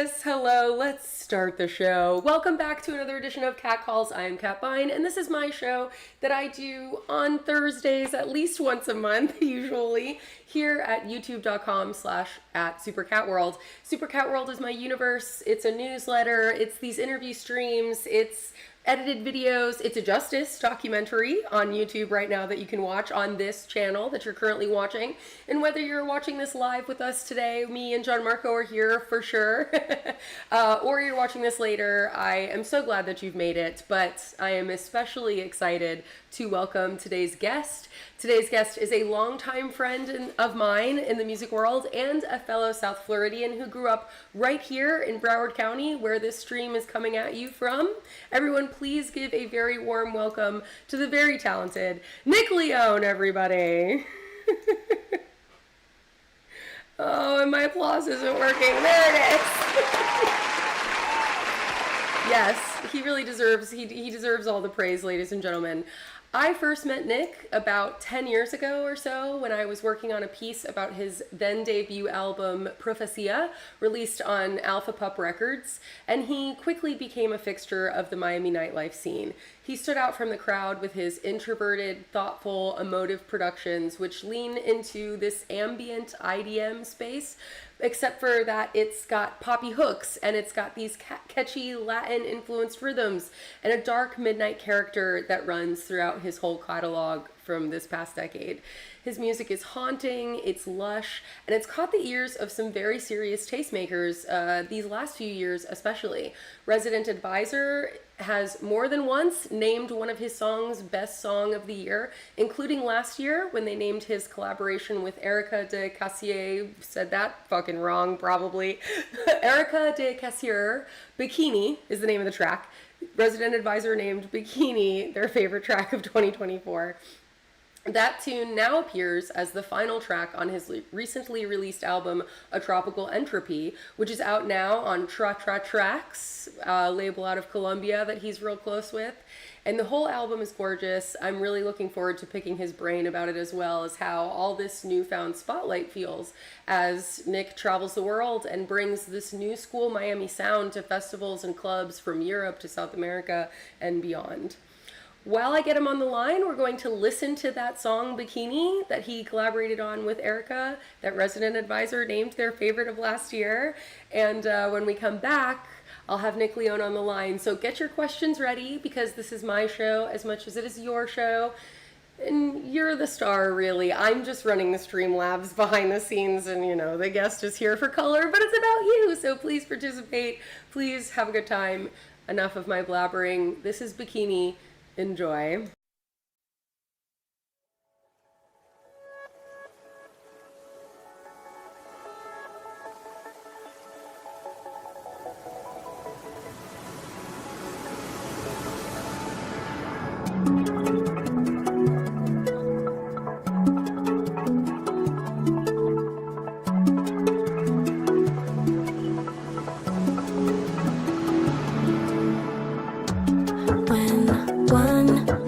Yes, hello, let's start the show. Welcome back to another edition of Cat Calls. I am Cat Vine, and this is my show that I do on Thursdays at least once a month, usually, here at youtube.com/@supercatworld. Supercatworld is my universe. It's a newsletter. It's these interview streams. It's edited videos. It's a justice documentary on YouTube right now that you can watch on this channel that you're currently watching. And whether you're watching this live with us today, me and John Marco are here for sure, or you're watching this later, I am so glad that you've made it, but I am especially excited to welcome today's guest. Today's guest is a longtime friend of mine in the music world and a fellow South Floridian who grew up right here in Broward County, where this stream is coming at you from. Everyone, please give a very warm welcome to the very talented Nick León, everybody. Oh, and my applause isn't working. There it is. Yes, he really deserves, he deserves all the praise, ladies and gentlemen. I first met Nick about 10 years ago or so when I was working on a piece about his then debut album Profecia, released on Alpha Pup Records, and he quickly became a fixture of the Miami nightlife scene. He stood out from the crowd with his introverted, thoughtful, emotive productions, which lean into this ambient IDM space, except for that it's got poppy hooks and it's got these catchy Latin influenced rhythms and a dark midnight character that runs throughout his whole catalog from this past decade. His music is haunting, it's lush, and it's caught the ears of some very serious tastemakers these last few years especially. Resident Advisor has more than once named one of his songs Best Song of the Year, including last year when they named his collaboration with Erika de Casier, said that fucking wrong probably, Erika de Casier, Bikini is the name of the track. Resident Advisor named Bikini their favorite track of 2024. That tune now appears as the final track on his recently released album, A Tropical Entropy, which is out now on TraTraTrax, a label out of Colombia that he's real close with. And the whole album is gorgeous. I'm really looking forward to picking his brain about it, as well as how all this newfound spotlight feels as Nick travels the world and brings this new school Miami sound to festivals and clubs from Europe to South America and beyond. While I get him on the line, we're going to listen to that song Bikini that he collaborated on with Erika, that Resident Advisor named their favorite of last year. And when we come back, I'll have Nick León on the line. So get your questions ready, because this is my show as much as it is your show. And you're the star, really. I'm just running the Streamlabs behind the scenes, and, you know, the guest is here for color, but it's about you. So please participate. Please have a good time. Enough of my blabbering. This is Bikini. Enjoy.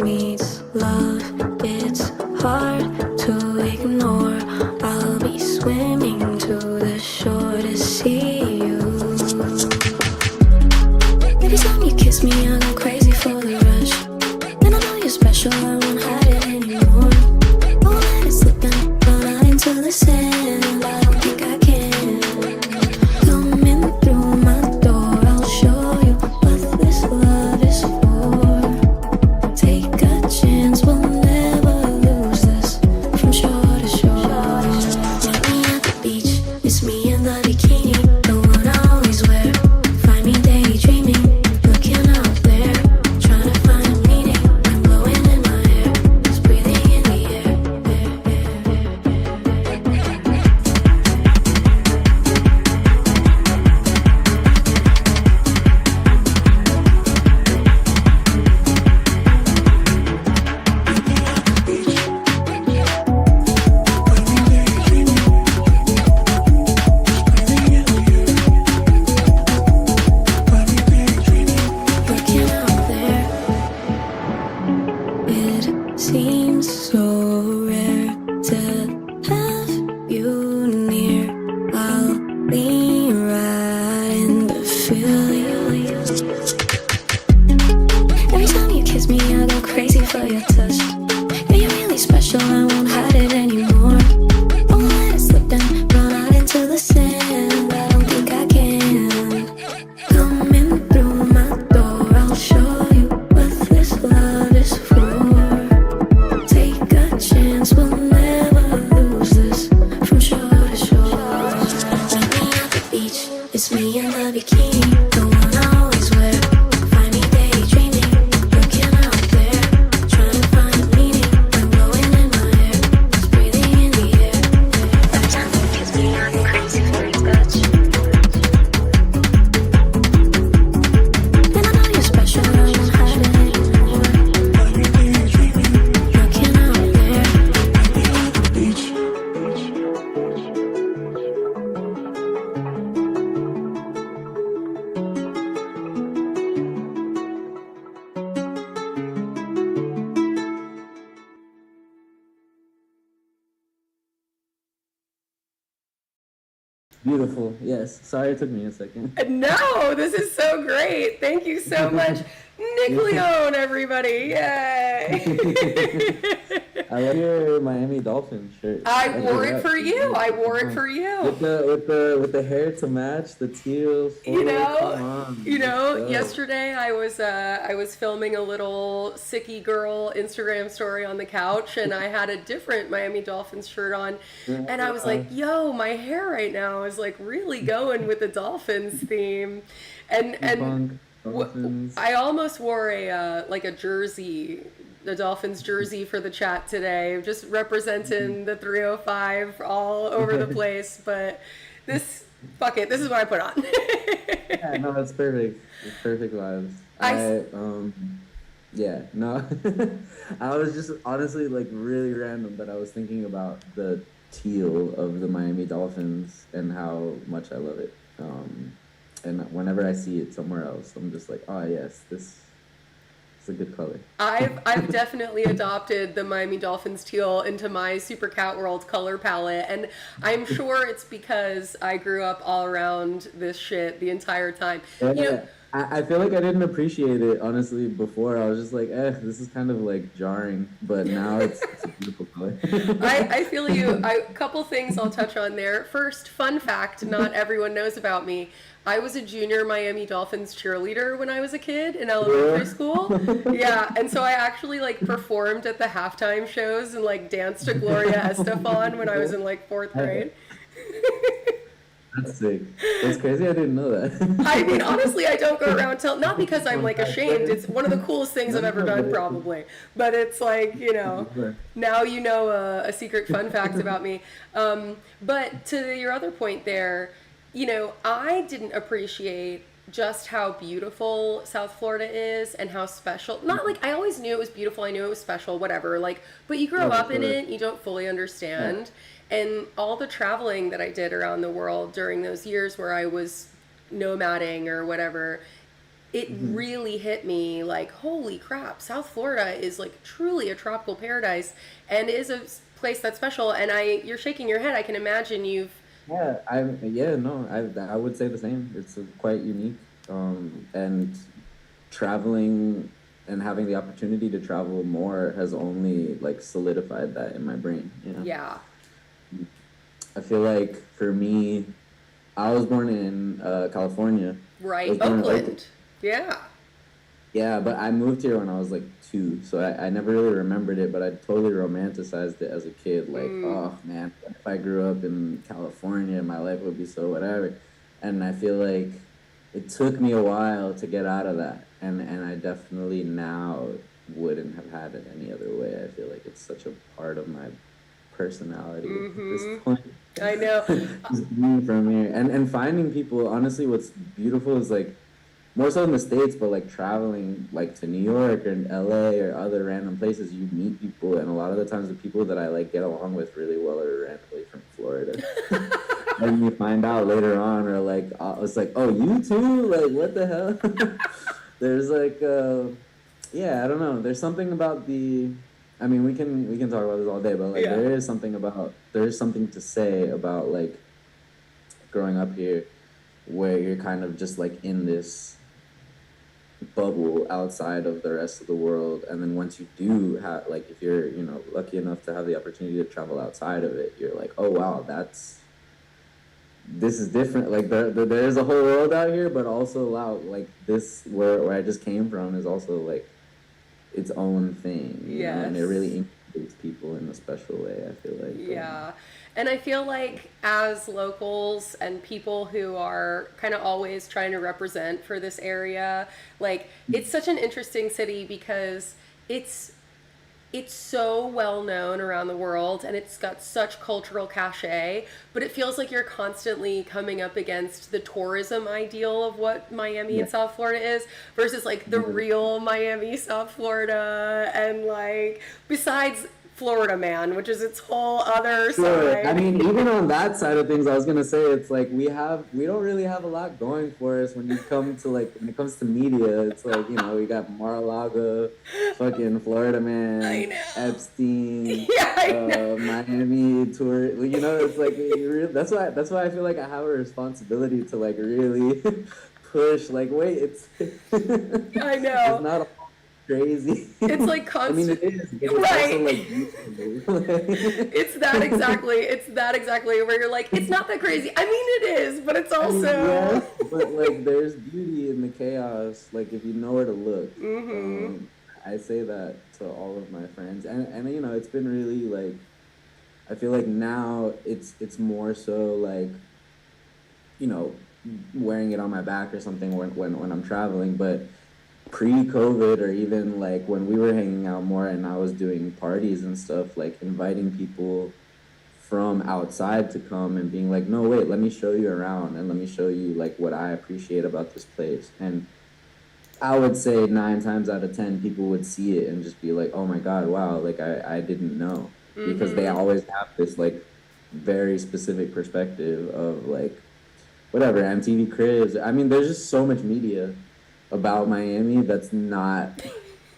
Meets love, it's hard to ignore. I'll be swimming to the shore to see you. Every time you kiss me, I go crazy for the rush. And I know you're special, I won't hide it anymore. I won't let it slip and run out into the sand. I don't think I can. Coming through my door, I'll show you what this love is for. Chance we'll never lose this from shore to shore. Meet me at the beach, it's me in the bikini, the one I always wear. Find me daydreaming, looking out there, trying to find a meaning. I'm blowing in my hair, just breathing in the air. Seems so rare to have you near. I'll lean right in my touch. Yeah, you're really special, I won't hide it anymore. I won't let it slip and run out into the sand. I don't think I can. Coming through my door, I'll show you what this love is for. Take a chance, we'll never lose this from shore to shore. Meet me at the beach, it's me in the bikini, the one I always wear. Find me daydreaming, looking out there, trying to find a meaning. I'm blowing in my hair, just breathing in the air. That time gives me I'm crazy for your touch. And I know you're special, I won't hide it anymore. Looking out there. Beautiful. Yes. Sorry it took me a second. No, this is so great. Thank you so much. Nick León, everybody. Yay. I like your Miami Dolphins shirt. I wore it for you. I wore it for you. With the hair to match, the teal. You Come know, on. yesterday I was filming a little sicky girl Instagram story on the couch, and I had a different Miami Dolphins shirt on, and I was like, yo, my hair right now is like really going with the Dolphins theme, and I almost wore a like a jersey, the Dolphins jersey for the chat today, just representing the 305 all over the place, but fuck it, this is what I put on. Yeah, no, that's perfect. It's perfect vibes. Yeah, no. I was just honestly like really random, but I was thinking about the teal of the Miami Dolphins and how much I love it. And whenever I see it somewhere else, I'm just like, oh yes, this is a good color. I've definitely adopted the Miami Dolphins teal into my Super Cat World color palette, and I'm sure it's because I grew up all around this shit the entire time. Yeah. You know, I feel like I didn't appreciate it, honestly, before. I was just like, this is kind of like jarring, but now it's a beautiful color. I feel you. A couple things I'll touch on there. First, fun fact not everyone knows about me. I was a junior Miami Dolphins cheerleader when I was a kid in elementary school. Yeah, and so I actually like performed at the halftime shows and like danced to Gloria Estefan when I was in like 4th grade. That's sick. That's crazy. I didn't know that. I mean, honestly, I don't go around not because I'm like ashamed. It's one of the coolest things I've ever done, probably. But it's like, you know, now you know a secret fun fact about me. But to your other point there, you know, I didn't appreciate just how beautiful South Florida is and how special. Not like I always knew it was beautiful. I knew it was special, whatever. Like, but you grow up in it, you don't fully understand. And all the traveling that I did around the world during those years where I was nomading or whatever, it really hit me like, holy crap, South Florida is like truly a tropical paradise and is a place that's special. And you're shaking your head. I can imagine you've. I would say the same. It's quite unique. And traveling and having the opportunity to travel more has only like solidified that in my brain, you know? Yeah. I feel like for me, I was born in California. Right, Oakland. Yeah. Yeah, but I moved here when I was like 2, so I never really remembered it, but I totally romanticized it as a kid. Like, oh man, if I grew up in California, my life would be so whatever. And I feel like it took me a while to get out of that, and I definitely now wouldn't have had it any other way. I feel like it's such a part of my personality at this point. I know. Just being from here and finding people. Honestly, what's beautiful is like more so in the States, but like traveling like to New York or LA or other random places, you meet people, and a lot of the times the people that I like get along with really well are randomly from Florida. And you find out later on, or like it's like, oh, you too? Like, what the hell? There's like I don't know. There's something about I mean, we can talk about this all day, but like there is something to say about like growing up here, where you're kind of just like in this bubble outside of the rest of the world. And then once you do have, like, if you're, you know, lucky enough to have the opportunity to travel outside of it, you're like, oh wow, this is different. Like there's a whole world out here, but also wow, like this where I just came from is also like its own thing, you know, and it really includes people in a special way, I feel like. Yeah. And I feel like as locals and people who are kind of always trying to represent for this area, like it's such an interesting city because it's it's so well known around the world and it's got such cultural cachet, but it feels like you're constantly coming up against the tourism ideal of what Miami and South Florida is versus like the real Miami, South Florida, and like besides Florida Man, which is its whole other side. I mean, even on that side of things, I was gonna say it's like we don't really have a lot going for us when you come to like when it comes to media. It's like, you know, we got Mar-a-Lago, fucking Florida Man, Epstein, Miami tour. You know, it's like that's why I feel like I have a responsibility to like really push. Like, wait, it's I know. It's not crazy. It's like constant. I mean, it is. It's right. Also like it's that exactly. It's that exactly where you're like, it's not that crazy. I mean, it is, but it's also. Yeah, but like, there's beauty in the chaos. Like, if you know where to look. Mm-hmm. I say that to all of my friends, and you know, it's been really like. I feel like now it's more so like. You know, wearing it on my back or something when I'm traveling, but. Pre-COVID or even like when we were hanging out more and I was doing parties and stuff, like inviting people from outside to come and being like, no, wait, let me show you around and let me show you like what I appreciate about this place. And I would say 9 times out of 10 people would see it and just be like, oh my God, wow, like I didn't know. Mm-hmm. Because they always have this like very specific perspective of like whatever, MTV Cribs. I mean, there's just so much media about Miami that's not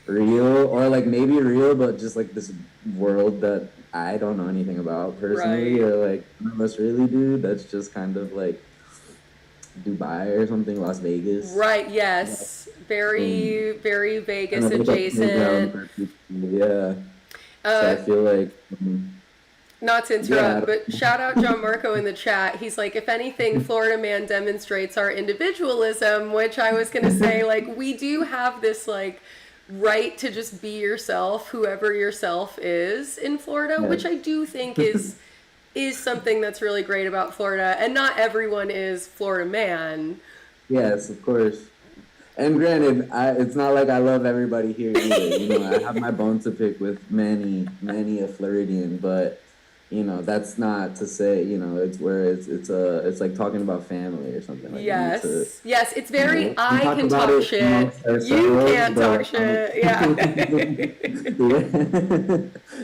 real, or like maybe real, but just like this world that I don't know anything about personally, right. Or like none of us really do. That's just kind of like Dubai or something, Las Vegas. Right. Yes. Yeah. Very Vegas adjacent. Yeah. So I feel like. Not to interrupt, but shout out John Marco in the chat. He's like, if anything, Florida Man demonstrates our individualism, which I was going to say, like, we do have this, like, right to just be yourself, whoever yourself is in Florida, which I do think is something that's really great about Florida. And not everyone is Florida Man. Yes, of course. And granted, it's not like I love everybody here either. You know, I have my bone to pick with many a Floridian, but... You know, that's not to say, you know, it's where it's like talking about family or something. Like yes, yes, it's very, you know, I can talk shit, you can't talk shit, yeah.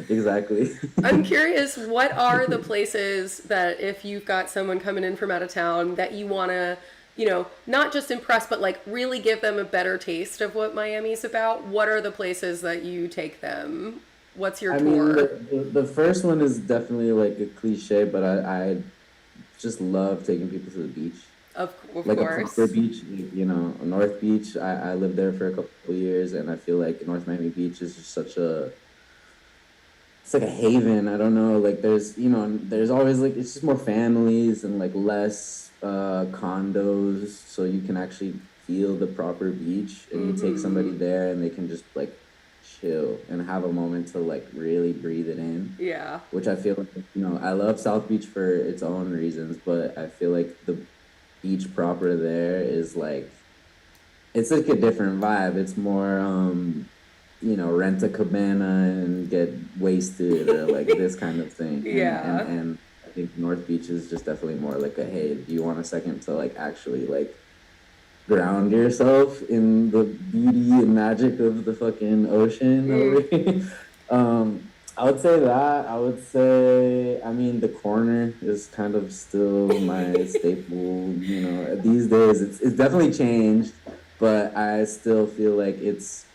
Exactly. I'm curious, what are the places that if you've got someone coming in from out of town that you want to, you know, not just impress, but like really give them a better taste of what Miami's about? What are the places that you take them? What's your tour? Mean, the first one is definitely like a cliche, but I just love taking people to the beach. Of like course. A proper beach, you know, North Beach. I lived there for a couple of years, and I feel like North Miami Beach is just it's like a haven. I don't know, like there's always like, it's just more families and like less condos, so you can actually feel the proper beach, and you take somebody there and they can just like chill and have a moment to like really breathe it in. Yeah. Which I feel like, you know, I love South Beach for its own reasons, but I feel like the beach proper there is like, it's like a different vibe. It's more, you know, rent a cabana and get wasted or like this kind of thing. Yeah. And I think North Beach is just definitely more like a, hey, do you want a second to like actually like ground yourself in the beauty and magic of the fucking ocean over here. I would say that. I would say, I mean, the corner is kind of still my staple, you know. These days, it's definitely changed, but I still feel like it's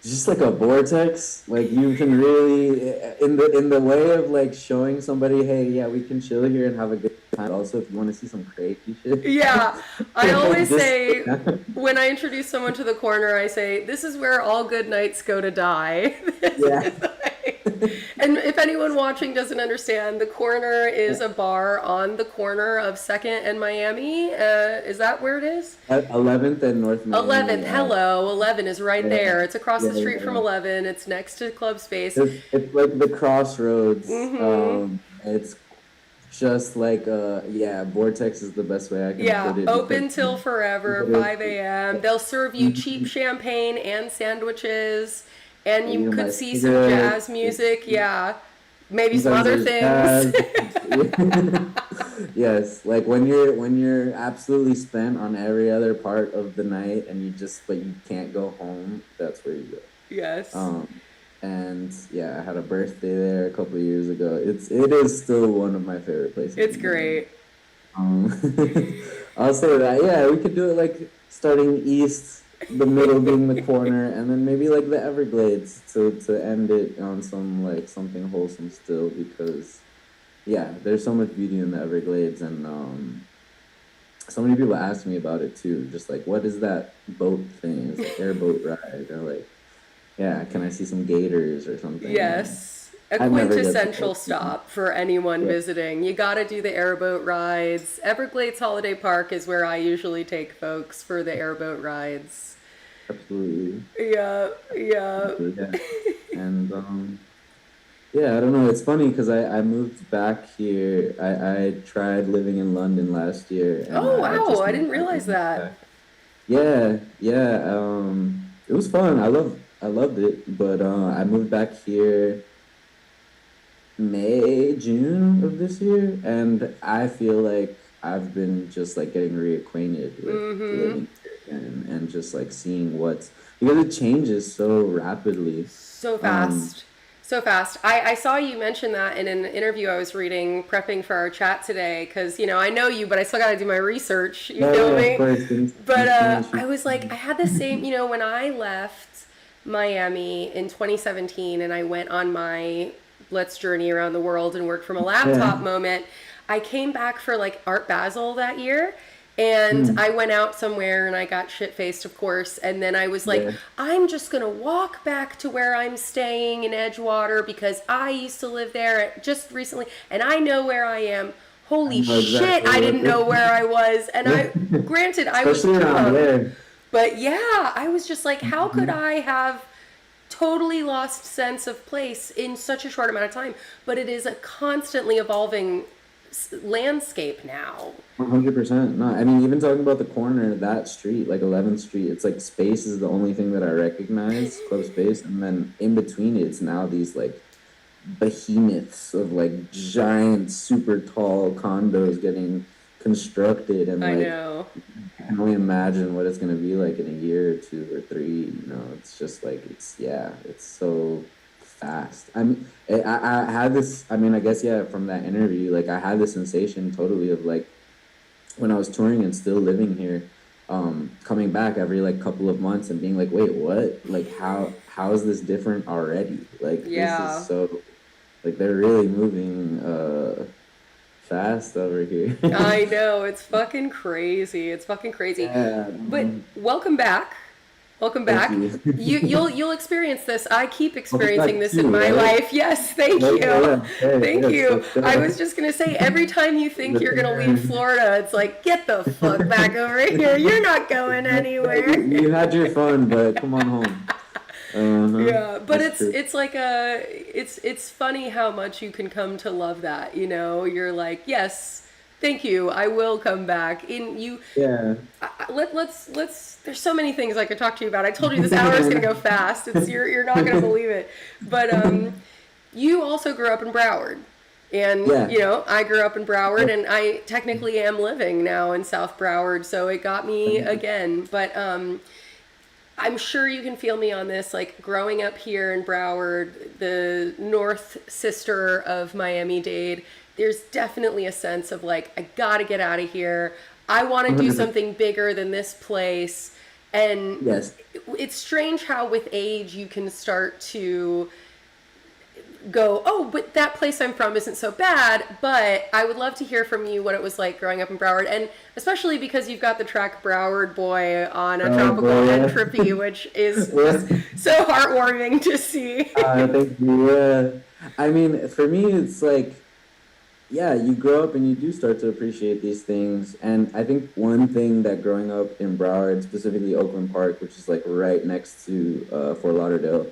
just like a vortex. Like you can really, in the way of like showing somebody, hey, yeah, we can chill here and have a good time. Also, if you want to see some crazy shit. Yeah, I always Just, say when I introduce someone to the corner, I say, this is where all good nights go to die. yeah. And if anyone watching doesn't understand, the corner is a bar on the corner of 2nd and Miami. Is that where it is? 11th and North Miami. 11th, hello. 11 is right Yeah. there. It's across the Yeah, street yeah. from 11. It's next to Club Space. It's like the crossroads. Mm-hmm. It's just like yeah, vortex is the best way I can Yeah, put it. open because till forever, it is- 5 a.m. They'll serve you cheap champagne and sandwiches, and you You could might see some cigarette. jazz music. Yeah, maybe some Sometimes other there's things. jazz. Yes, like when you're absolutely spent on every other part of the night and but you can't go home, that's where you go. Yes. And yeah, I had a birthday there a couple of years ago. It is still one of my favorite places. It's great. I'll say that, yeah, we could do it like starting east, the middle being the corner, and then maybe like the Everglades to end it on something wholesome still, because yeah, there's so much beauty in the Everglades, and so many people ask me about it too, just like, what is that boat thing? It's like airboat ride, or like, yeah, can I see some gators or something? Yes. A I've never got to quintessential go. stop for anyone visiting. You got to do the airboat rides. Everglades Holiday Park is where I usually take folks for the airboat rides. Absolutely. Yeah, yeah. Yeah. And yeah, I don't know. It's funny because I moved back here. I tried living in London last year. And Oh, I wow. just I didn't moved realize that. back. Yeah, yeah. It was fun. I loved it. But I moved back here May, June of this year, and I feel like I've been just like getting reacquainted with living here and just like seeing because it changes so rapidly. So fast. So fast. I saw you mention that in an interview I was reading, prepping for our chat today, because, I know you, but I still got to do my research. You feel me? Of course, But I was like, I had the same, when I left Miami in 2017 and I went on my Let's journey around the world and work from a laptop moment, I came back for like Art Basel that year. And I went out somewhere and I got shit-faced, of course. And then I was like, I'm just going to walk back to where I'm staying in Edgewater because I used to live there just recently. And I know where I am. Holy shit, I didn't know where I was. And granted, I was drunk. But yeah, I was just like, how could I have totally lost sense of place in such a short amount of time? But it is a constantly evolving landscape now. 100%. No, I mean, even talking about the corner of that street, like 11th Street, it's like Space is the only thing that I recognize, Club Space, and then in between it's now these like behemoths of like giant, super tall condos getting constructed, and I like know. I can only imagine what it's gonna be like in a year or 2 or 3. It's just like it's so fast. I mean, I had this. I mean, I guess from that interview, like I had this sensation totally of like when I was touring and still living here, coming back every like couple of months and being like, wait, what? Like how is this different already? Like this is so like they're really moving fast over here. I know, it's fucking crazy. It's fucking crazy. Yeah. But welcome back. Welcome back. Thank You'll experience this. I keep experiencing this too, in my right? life. Yes, thank you. Thank you. So I was just gonna say, every time you think you're gonna leave Florida, it's like, get the fuck back over here. You're not going anywhere. You had your fun, but come on home. Yeah, but That's true. it's like it's funny how much you can come to love that. You're like, yes, thank you. I will come back. Yeah. Let's. There's so many things I could talk to you about. I told you this hour is gonna go fast. You're not gonna believe it. But you also grew up in Broward, and I grew up in Broward, and I technically am living now in South Broward, so it got me again. But I'm sure you can feel me on this. Like growing up here in Broward, the north sister of Miami-Dade, there's definitely a sense of like, I gotta get out of here. I want to do something bigger than this place. And Yes. it's strange how with age you can start to go, oh, but that place I'm from isn't so bad. But I would love to hear from you what it was like growing up in Broward, and especially because you've got the track Broward Boy on A Tropical Entropy, which is just so heartwarming to see. Thank you. Yeah. I mean, for me, it's like, yeah, you grow up and you do start to appreciate these things. And I think one thing that growing up in Broward, specifically Oakland Park, which is like right next to Fort Lauderdale,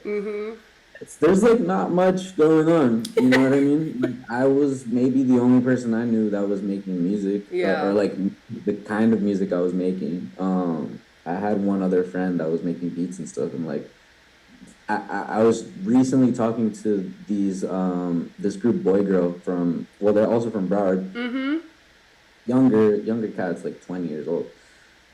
there's like not much going on. You know what I mean? Like, I was maybe the only person I knew that was making music, or like the kind of music I was making. I had one other friend that was making beats and stuff, and like I was recently talking to these this group Boy Girl from, well, they're also from Broward, younger cats, like 20 years old.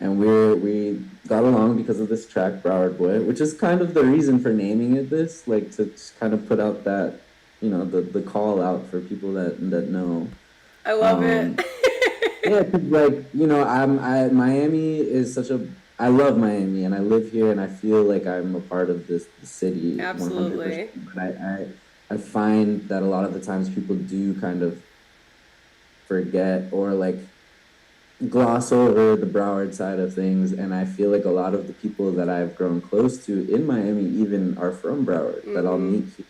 And we got along because of this track, Broward Boy, which is kind of the reason for naming it this, like to just kind of put out that, you know, the call out for people that know. I love it. Yeah, 'cause like, you know, Miami is such a, I love Miami and I live here and I feel like I'm a part of this city. Absolutely. 100%. But I find that a lot of the times people do kind of forget or like gloss over the Broward side of things, and I feel like a lot of the people that I've grown close to in Miami even are from Broward that I'll meet here.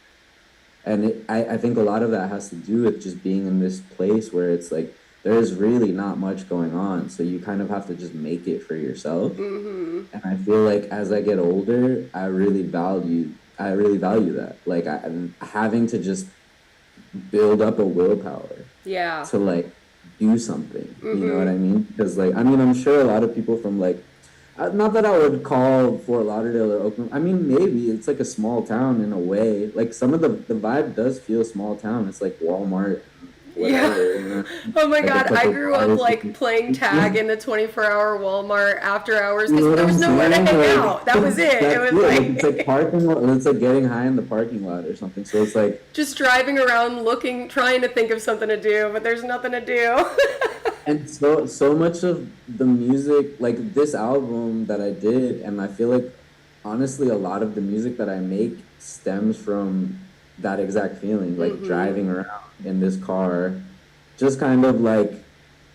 And I think a lot of that has to do with just being in this place where it's like there's really not much going on, so you kind of have to just make it for yourself. And I feel like as I get older, I really value that, like having to just build up a willpower to like do something, you know what I mean? Because like, I mean, I'm sure a lot of people from like, not that I would call Fort Lauderdale or Oakland, I mean, maybe it's like a small town in a way. Like some of the vibe does feel small town. It's like Walmart, whatever, you know? Oh my like God, I grew up like playing tag in the 24-hour Walmart after hours because there was nowhere to hang out. That was it. It was like it's like parking lot. It's like getting high in the parking lot or something. So it's like just driving around looking, trying to think of something to do, but there's nothing to do. And so much of the music, like this album that I did, and I feel like honestly a lot of the music that I make stems from that exact feeling, like driving around in this car, just kind of like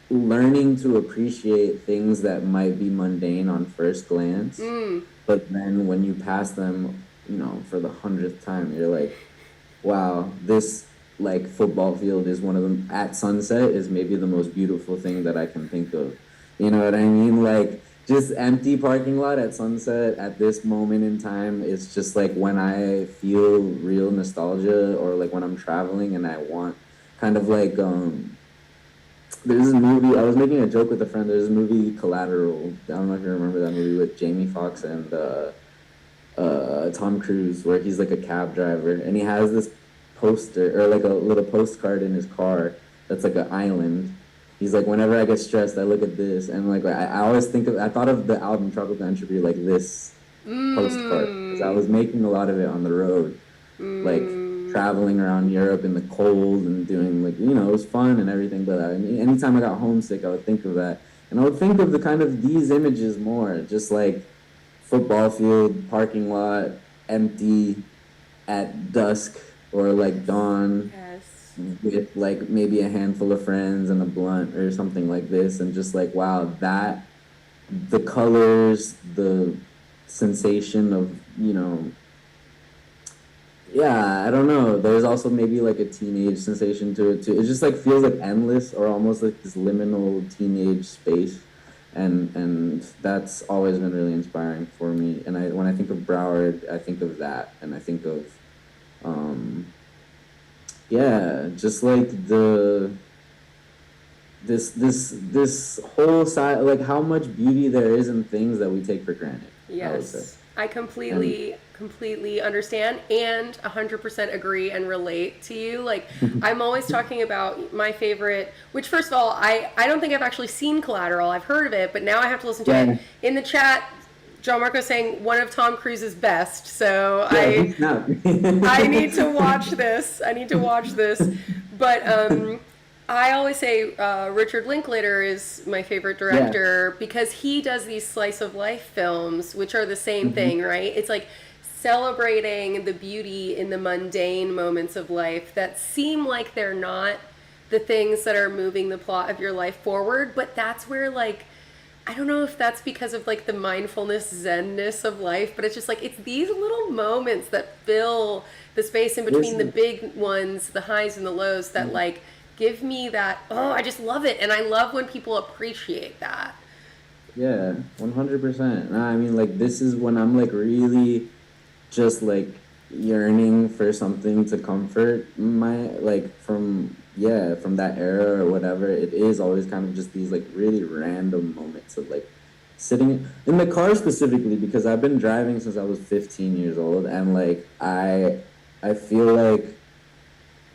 learning to appreciate things that might be mundane on first glance, but then when you pass them, you know, for the 100th time, you're like, wow, this like football field is one of them at sunset is maybe the most beautiful thing that I can think of. You know what I mean? Like just empty parking lot at sunset at this moment in time, it's just like when I feel real nostalgia, or like when I'm traveling and I want kind of like there's this movie, I was making a joke with a friend, there's a movie Collateral, I don't know if you remember that movie with Jamie Foxx and Tom Cruise, where he's like a cab driver and he has this poster or like a little postcard in his car that's like an island. He's like, whenever I get stressed, I look at this, and like I always I thought of the album Tropical Entropy like this postcard, because I was making a lot of it on the road, like traveling around Europe in the cold and doing like, you know, it was fun and everything. But I mean, anytime I got homesick, I would think of that, and I would think of the kind of these images more, just like football field, parking lot, empty at dusk or like dawn. With like maybe a handful of friends and a blunt or something like this, and just like, wow, that the colors, the sensation of, you know, yeah, I don't know, there's also maybe like a teenage sensation to it too. It just like feels like endless, or almost like this liminal teenage space, and that's always been really inspiring for me. And when I think of Broward, I think of that, and I think of yeah, just like this whole side, like how much beauty there is in things that we take for granted. Yes, I completely understand and 100% agree and relate to you. Like I'm always talking about my favorite, which first of all, I don't think I've actually seen Collateral. I've heard of it, but now I have to listen to it. In the chat, John Marco saying one of Tom Cruise's best, so I need to watch this. But I always say Richard Linklater is my favorite director because he does these slice of life films, which are the same thing, right? It's like celebrating the beauty in the mundane moments of life that seem like they're not the things that are moving the plot of your life forward, but that's where like I don't know if that's because of like the mindfulness zenness of life, but it's just like it's these little moments that fill the space in between the big ones, the highs and the lows that like give me that, oh, I just love it. And I love when people appreciate that. Yeah, 100%. I mean, like, this is when I'm, like, really just, like, yearning for something to comfort like, from that era or whatever. It is always kind of just these, like, really random moments of, like, sitting in the car specifically, because I've been driving since I was 15 years old, and, like, I feel like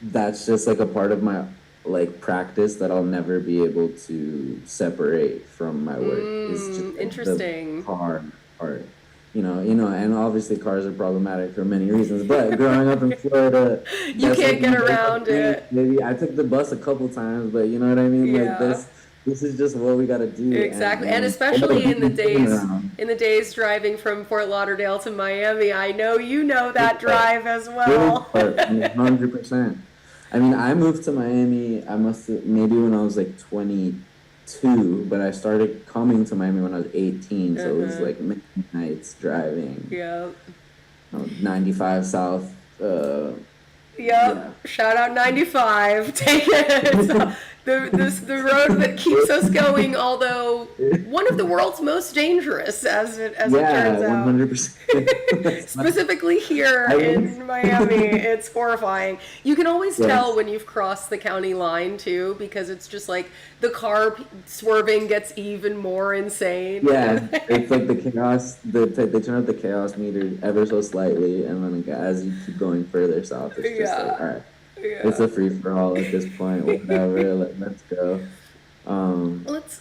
that's just, like, a part of my like practice that I'll never be able to separate from my work. Is just like, interesting. The car part, and obviously cars are problematic for many reasons. But growing up in Florida, you can't get around it. Maybe I took the bus a couple times, but you know what I mean. Like this is just what we got to do. Exactly, and especially in the days driving from Fort Lauderdale to Miami, I know you know that drive as well. 100%. I mean, I moved to Miami, maybe when I was like 22, but I started coming to Miami when I was 18, so it was like midnights driving. Yeah. 95 South. Shout out 95. Take it. The road that keeps us going, although one of the world's most dangerous, as it turns out. 100%. Specifically here in Miami, it's horrifying. You can always tell when you've crossed the county line too, because it's just like the car swerving gets even more insane. Yeah, it's like the chaos. They turn up the chaos meter ever so slightly, and then as you keep going further south, it's just like, all right. Yeah. It's a free-for-all at this point. Whatever, let's go.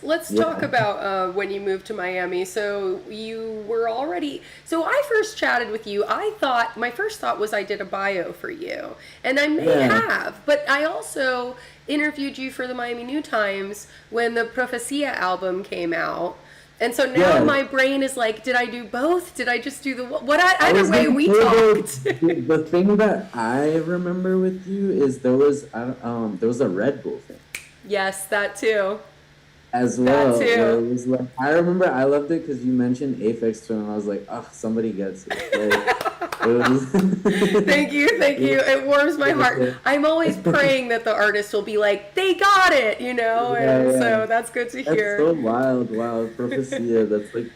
Let's talk about when you moved to Miami. So you were already. So I first chatted with you. My first thought was I did a bio for you, and I may have, but I also interviewed you for the Miami New Times when the Profecia album came out. And so now my brain is like, did I do both? Did I just do either way we talked? The thing that I remember with you is there was a Red Bull thing. Yes, that too. As well. That too. It was like, I remember I loved it because you mentioned Aphex Twin, and I was like, oh, somebody gets it. Thank you. It warms my heart. I'm always praying that the artist will be like, they got it, so that's good to hear. That's so wild, Profecia. That's like,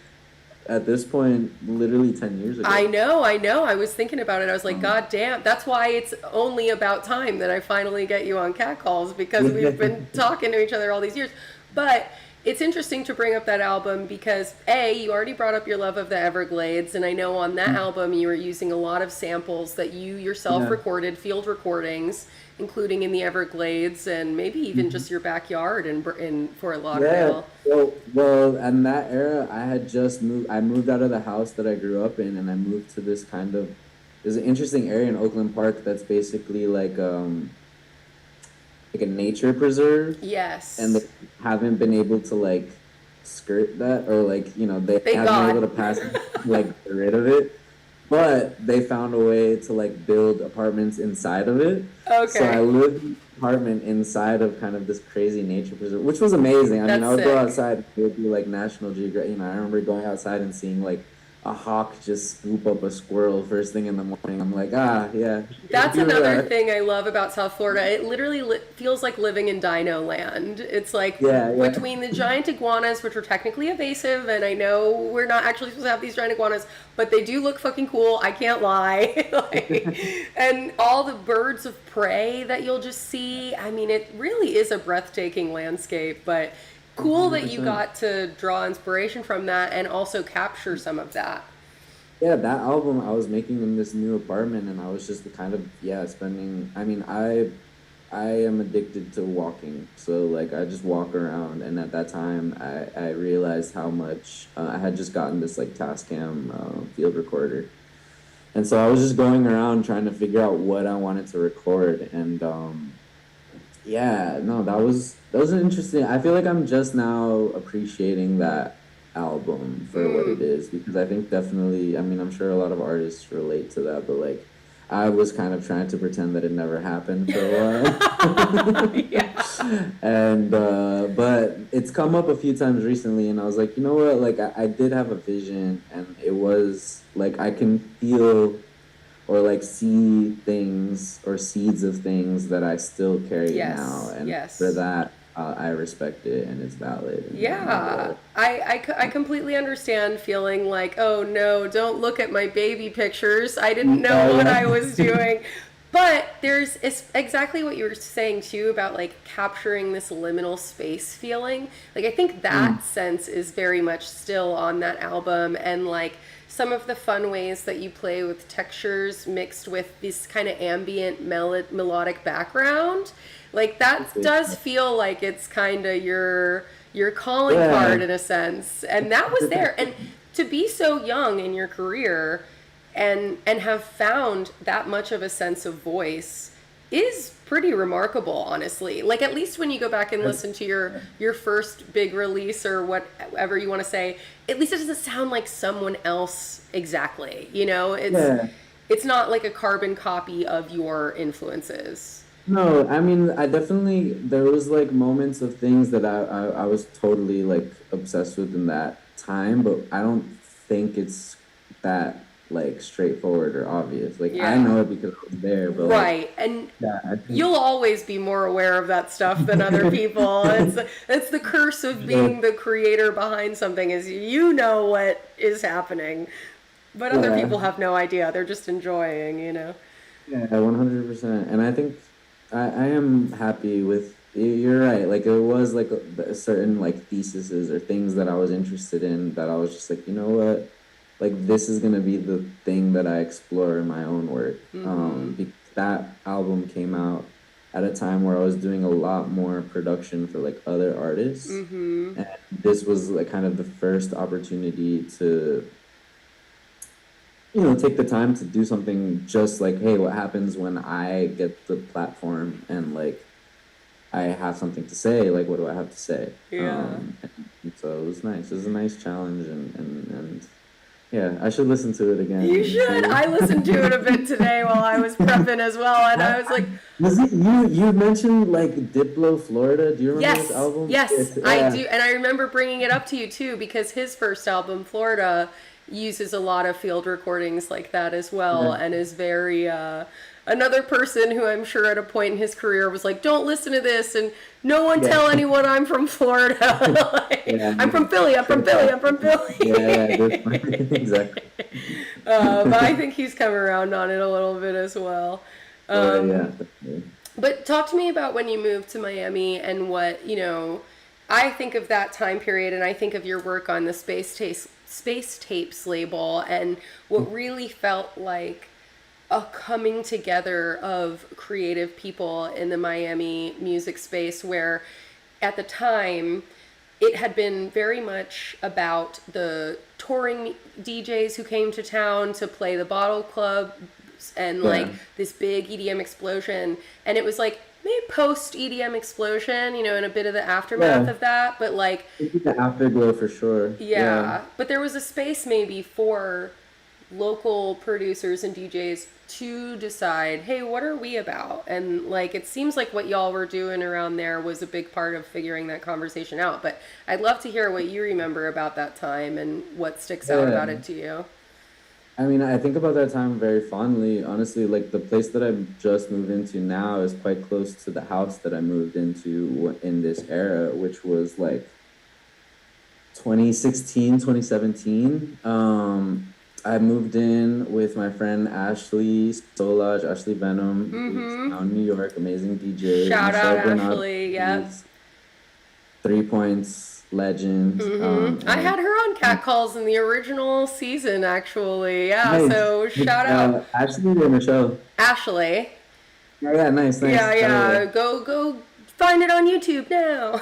at this point, literally 10 years ago. I know. I was thinking about it. I was like, God damn. That's why it's only about time that I finally get you on Cat Calls, because we've been talking to each other all these years. But it's interesting to bring up that album because, you already brought up your love of the Everglades, and I know on that album you were using a lot of samples that you yourself recorded, field recordings, including in the Everglades and maybe even just your backyard in Fort Lauderdale. Yeah, well, in that era, I had just moved. I moved out of the house that I grew up in, and I moved to this there's an interesting area in Oakland Park that's basically like a nature preserve. Yes. And they haven't been able to like skirt that, or like, they haven't been able to pass like get rid of it. But they found a way to like build apartments inside of it. Okay. So I lived in an apartment inside of kind of this crazy nature preserve, which was amazing. I would go outside, it would be like National Geographic. I remember going outside and seeing like a hawk just scoop up a squirrel first thing in the morning. I'm like, yeah. That's another thing I love about South Florida. It literally feels like living in Dino Land. It's like between the giant iguanas, which are technically invasive, and I know we're not actually supposed to have these giant iguanas, but they do look fucking cool. I can't lie. And all the birds of prey that you'll just see. I mean, it really is a breathtaking landscape, but cool 100%. That you got to draw inspiration from that and also capture some of that. Yeah, that album I was making in this new apartment, and I was just kind of spending. I mean, I am addicted to walking, so like I just walk around, and at that time I realized how much I had just gotten this like Tascam field recorder, and so I was just going around trying to figure out what I wanted to record, and Yeah, no, that was interesting. I feel like I'm just now appreciating that album for what it Mm. is because I think definitely, I mean, I'm sure a lot of artists relate to that, but like I was kind of trying to pretend that it never happened for a while. Yeah. And but it's come up a few times recently and I was like, you know what? Like I did have a vision and it was like I can feel or like see things or seeds of things that I still carry now. Yes. And for Yes. that, I respect it and it's valid. And Yeah, I completely understand feeling like, oh no, don't look at my baby pictures. I didn't know what I was yeah. doing. But it's exactly what you were saying too about like capturing this liminal space feeling. Like I think Mm, that sense is very much still on that album, and like some of the fun ways that you play with textures mixed with this kind of ambient melodic background, like that does feel like it's kind of your calling card yeah. in a sense, and that was there. And to be so young in your career and have found that much of a sense of voice is pretty remarkable, honestly. Like at least when you go back and listen to your first big release or whatever you want to say, at least it doesn't sound like someone else exactly. You know, Yeah. it's not like a carbon copy of your influences. No, I mean, I definitely, there was like moments of things that I was totally like obsessed with in that time, but I don't think it's that like straightforward or obvious. Like I Yeah. know it because I was there, but like, Right. And yeah, I think, you'll always be more aware of that stuff than other people. It's the curse of yeah, being the creator behind something, is you know what is happening, but other yeah, people have no idea. They're just enjoying, you know. yeah, 100%. And I think I am happy with, you're right. Like it was like a certain like theses or things that I was interested in that I was just like, you know what? Like this is gonna be the thing that I explore in my own work. Mhm. Because that album came out at a time where I was doing a lot more production for like other artists, Mhm. and this was like kind of the first opportunity to, you know, take the time to do something just like, hey, what happens when I get the platform and like I have something to say? Like, what do I have to say? Yeah. And so it was nice. It was a nice challenge, and yeah, I should listen to it again You and should. see. I listened to it a bit today while I was prepping as well, and I was like, Was it you? You mentioned like Diplo, Florida. Do you remember this yes, album? Yes. yes, I Yeah. do. And I remember bringing it up to you too because his first album, Florida, uses a lot of field recordings like that as well, Yeah. and is very another person who I'm sure at a point in his career was like, don't listen to this, and no one Yeah. tell anyone I'm from Florida. Like, Yeah. I'm from Philly, I'm from Philly, I'm from Yeah. Yeah. Philly. Exactly. But I think he's come around on it a little bit as well. Oh yeah. Um, Definitely. but talk to me about when you moved to Miami and what, you know, I think of that time period and I think of your work on the Space Tapes label and what really felt like a coming together of creative people in the Miami music space where at the time it had been very much about the touring DJs who came to town to play the bottle club and like Yeah. this big EDM explosion. And it was like maybe post EDM explosion, you know, and a bit of the aftermath Yeah. of that. But like, The Afterglow for sure. Yeah. yeah, but there was a space maybe for local producers and DJs to decide, hey, what are we about? And like, it seems like what y'all were doing around there was a big part of figuring that conversation out. But I'd love to hear what you remember about that time and what sticks out about Yeah. it to you. I mean, I think about that time very fondly. Honestly, like the place that I've just moved into now is quite close to the house that I moved into in this era, which was like 2016, 2017. I moved in with my friend Ashley Solage, Ashley Venom, who's Mm-hmm. now in New York, amazing DJ. Shout out Michelle Bernard, Ashley. Yep. who's 3 Points legend. Mm-hmm. I And had her on Cat Calls in the original season, actually. Yeah, nice. so shout out Ashley or Michelle? Ashley. Yeah, yeah, nice, Yeah, nice. Shout yeah. out. Go find it on YouTube now.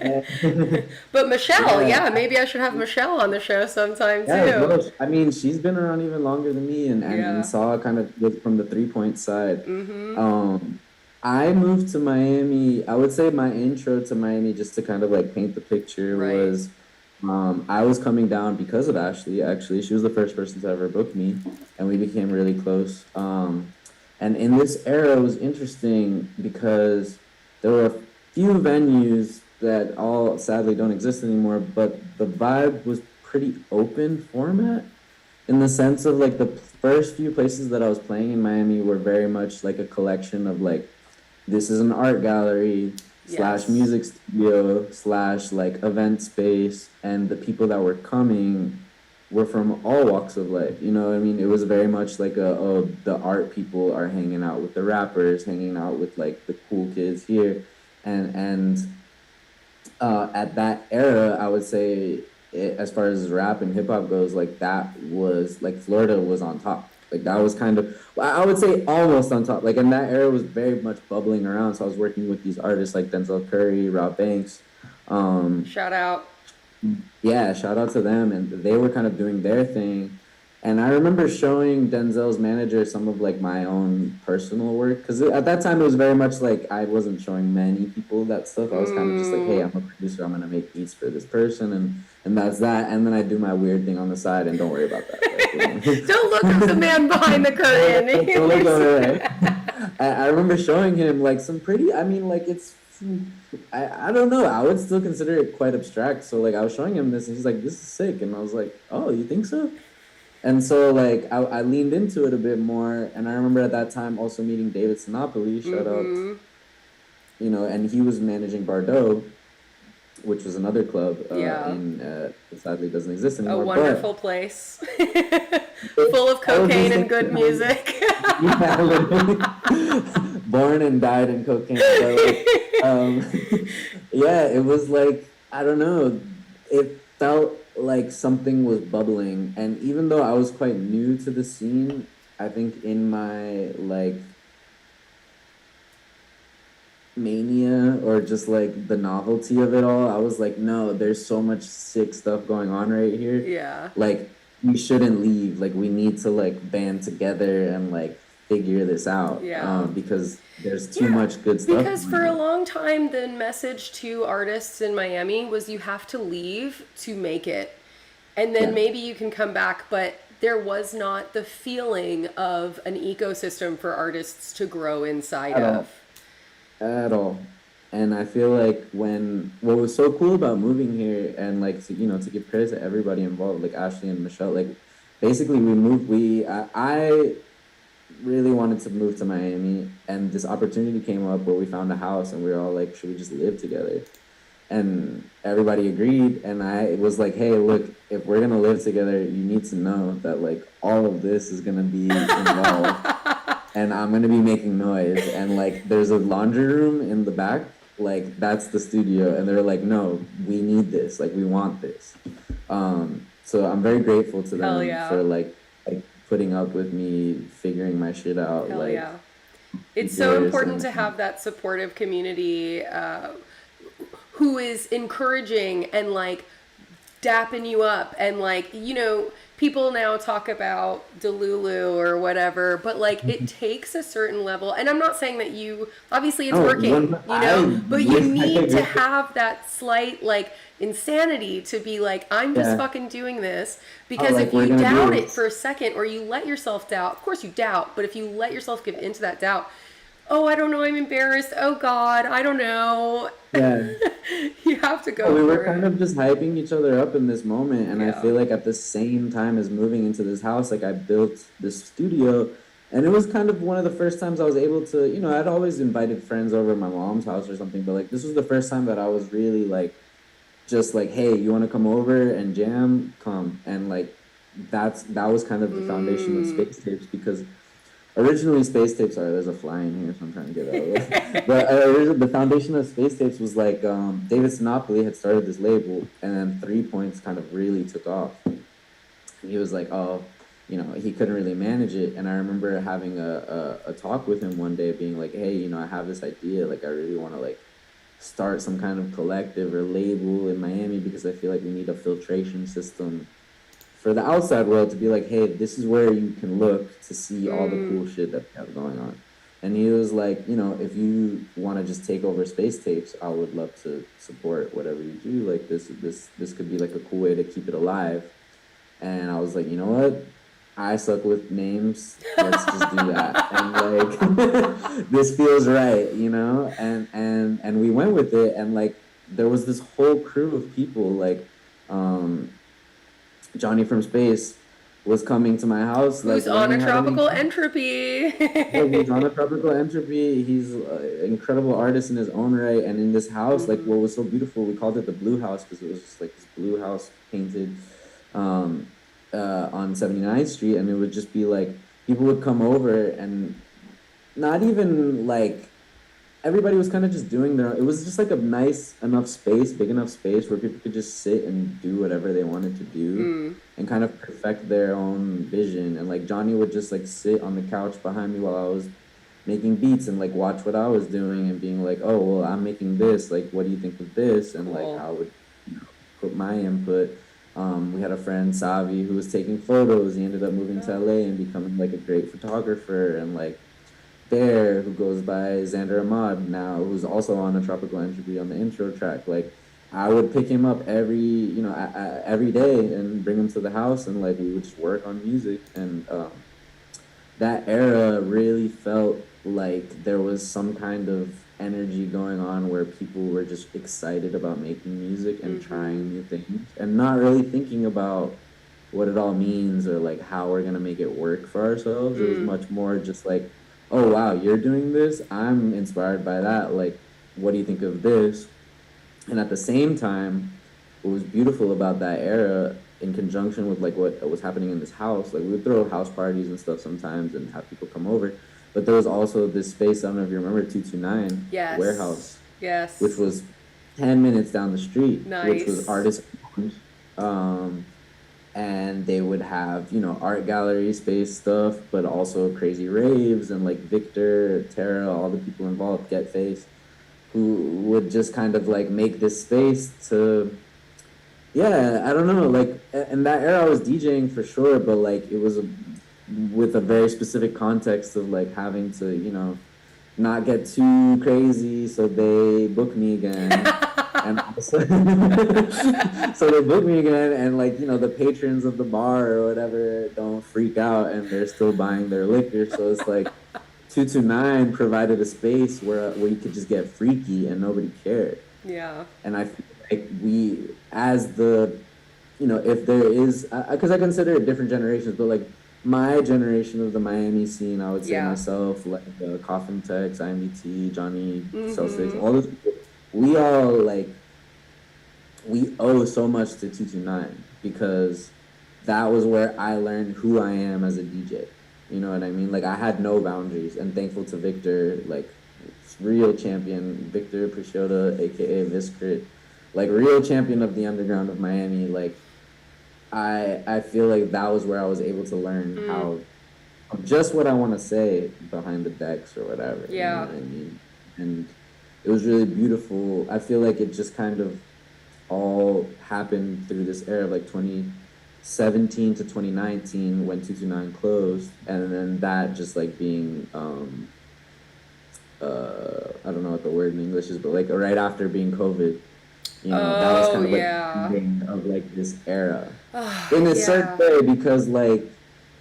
Yeah, But Michelle, yeah, yeah, maybe I should have Michelle on the show sometime yeah, too. bro. I mean, she's been around even longer than me, and Yeah. saw kind of from the 3 Point side. Mm-hmm. Um, I moved to Miami. I would say my intro to Miami, just to kind of like paint the picture, Right. was I was coming down because of Ashley. Actually, she was the first person to ever book me, and we became really close. And in this era, it was interesting because there were a few venues that all sadly don't exist anymore, but the vibe was pretty open format in the sense of like the first few places that I was playing in Miami were very much like a collection of like, this is an art gallery slash Yes. music studio slash like event space, and the people that were coming were from all walks of life. You know what I mean? It was very much like oh, the art people are hanging out with the rappers, hanging out with like the cool kids here, and at that era, I would say, as far as rap and hip hop goes, like that was like Florida was on top. Like that was kind of, I would say, almost on top. Like in that era, was very much bubbling around. So I was working with these artists like Denzel Curry, Rob Banks. Shout out. Yeah, shout out to them, and they were kind of doing their thing. And I remember showing Denzel's manager some of like my own personal work, because at that time it was very much like I wasn't showing many people that stuff. I was kind of just like, hey, I'm a producer, I'm gonna make beats for this person, and that's that. And then I do my weird thing on the side, and don't worry about that. Like, Don't look at the man behind the curtain. don't look over there. I remember showing him like some pretty. I mean, like it's. I don't know. I would still consider it quite abstract. So like I was showing him this, and he's like, "This is sick," and I was like, "Oh, you think so?" And so like I leaned into it a bit more, and I remember at that time also meeting David Sinopoli, shout out, you know, and he was managing Bardot, which was another club that sadly doesn't exist A anymore. wonderful place, full of cocaine and good music. Yeah, literally. Born and died in cocaine. But like, yeah, it was like, I don't know, it felt like something was bubbling. And even though I was quite new to the scene, I think in my like mania or just like the novelty of it all, I was like, no, there's so much sick stuff going on right here. Yeah. Like, we shouldn't leave. Like, we need to like band together and like figure this out. Yeah. Because there's too much good stuff. Because for a long time, the message to artists in Miami was you have to leave to make it. And then maybe you can come back, but there was not the feeling of an ecosystem for artists to grow inside of. At all. And I feel like what was so cool about moving here and like to, to give credit to everybody involved, like Ashley and Michelle, like basically I really wanted to move to Miami, and this opportunity came up where we found a house and we were all like, should we just live together? And everybody agreed, and I was like, hey, look, if we're gonna live together, you need to know that like all of this is gonna be involved. And I'm gonna be making noise, and like there's a laundry room in the back, like that's the studio, and they're like, no, we need this, like we want this. So I'm very grateful to them for like putting up with me figuring my shit out. Hell yeah. It's so important to have that supportive community who is encouraging and like dapping you up, and like, people now talk about Delulu or whatever, but like it takes a certain level, and I'm not saying that obviously it's working, but you need to have that slight like insanity to be like, I'm just fucking doing this, because if you doubt it for a second, or you let yourself doubt, of course you doubt, but if you let yourself give into that doubt, oh, I don't know, I'm embarrassed, oh God, I don't know. Yeah. You have to go we were kind of just hyping each other up in this moment, and I feel like at the same time as moving into this house, like I built this studio, and it was kind of one of the first times I was able to, I'd always invited friends over at my mom's house or something, but like this was the first time that I was really like, just like, hey, you want to come over and jam? Come. And like that was kind of the foundation of Space Tapes, because originally Space Tapes, there's a fly in here, so I'm trying to get out of it. But the foundation of Space Tapes was like, David Sinopoli had started this label, and then 3 Points kind of really took off. And he was like, he couldn't really manage it. And I remember having a talk with him one day, being like, hey, I have this idea, like I really want to like start some kind of collective or label in Miami, because I feel like we need a filtration system for the outside world to be like, hey, this is where you can look to see all the cool shit that we have going on. And he was like, you know, if you want to just take over Space Tapes, I would love to support whatever you do. Like this could be like a cool way to keep it alive. And I was like, you know what? I suck with names. Let's just do that. And like this feels right, you know? And we went with it, and like there was this whole crew of people, like Johnny from Space was coming to my house, like Who's on A learning how to make. Tropical Entropy? Yeah, he's on A Tropical Entropy. He's an incredible artist in his own right. And in this house, like what was so beautiful, we called it the Blue House because it was just like this blue house painted um, on 79th Street. And it would just be like, people would come over and not even like, everybody was kind of just doing their, it was just like a nice enough space, big enough space where people could just sit and do whatever they wanted to do and kind of perfect their own vision. And like Johnny would just like sit on the couch behind me while I was making beats and like watch what I was doing and being like, oh, well, I'm making this. Like, what do you think of this? And like, I would, you know, put my input. We had a friend, Savi, who was taking photos. He ended up moving to LA and becoming like a great photographer. And like, Bear, who goes by Xander Ahmad now, who's also on A Tropical Entropy on the intro track. Like, I would pick him up every day and bring him to the house, and like we would just work on music. And that era really felt like there was some kind of energy going on where people were just excited about making music and trying new things and not really thinking about what it all means or like how we're gonna make it work for ourselves. It was much more just like, oh wow, you're doing this, I'm inspired by that, like what do you think of this? And at the same time, what was beautiful about that era in conjunction with like what was happening in this house, like we would throw house parties and stuff sometimes and have people come over, but there was also this space, I don't know if you remember, 229 Yes. Warehouse, Yes. which was 10 minutes down the street. Nice. Which was artist owned. And they would have, you know, art gallery space stuff, but also crazy raves, and like Victor, Tara, all the people involved, Get Face, who would just kind of like make this space to, yeah, I don't know, like in that era I was DJing for sure, but like it was with a very specific context of like having to, you know, not get too crazy, so they booked me again. And also, so they booked me again, and like, you know, the patrons of the bar or whatever don't freak out and they're still buying their liquor. So it's like 229 provided a space where you could just get freaky and nobody cared. Yeah. And I feel like we, as the, you know, if there is, because I consider it different generations, but like my generation of the Miami scene, I would say myself, like Coffin Tex, IMDT, Johnny, Celsius, all those people, we all like, we owe so much to 229 because that was where I learned who I am as a DJ. You know what I mean? Like I had no boundaries, and thankful to Victor, like real champion, Victor Preciota, aka Viscrit, like real champion of the underground of Miami. Like I feel like that was where I was able to learn how, just what I want to say behind the decks or whatever. Yeah. You know what I mean? And it was really beautiful. I feel like it just kind of all happened through this era of like 2017 to 2019 when 229 closed, and then that just like being I don't know what the word in English is, but like right after being COVID, you know, that was kind of like the beginning of like this era in a certain way, because like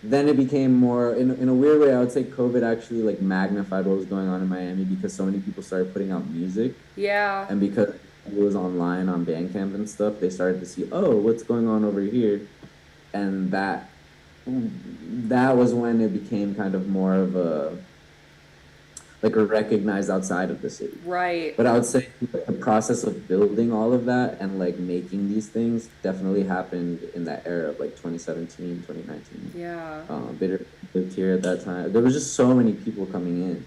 then it became more in a weird way. I would say COVID actually like magnified what was going on in Miami because so many people started putting out music. Yeah. And because it was online on Bandcamp and stuff, they started to see, oh, what's going on over here, and that was when it became kind of more of a like a recognized outside of the city. Right. But I would say the process of building all of that and like making these things definitely happened in that era of like 2017, 2019. Yeah. Bitter lived here at that time. There was just so many people coming in,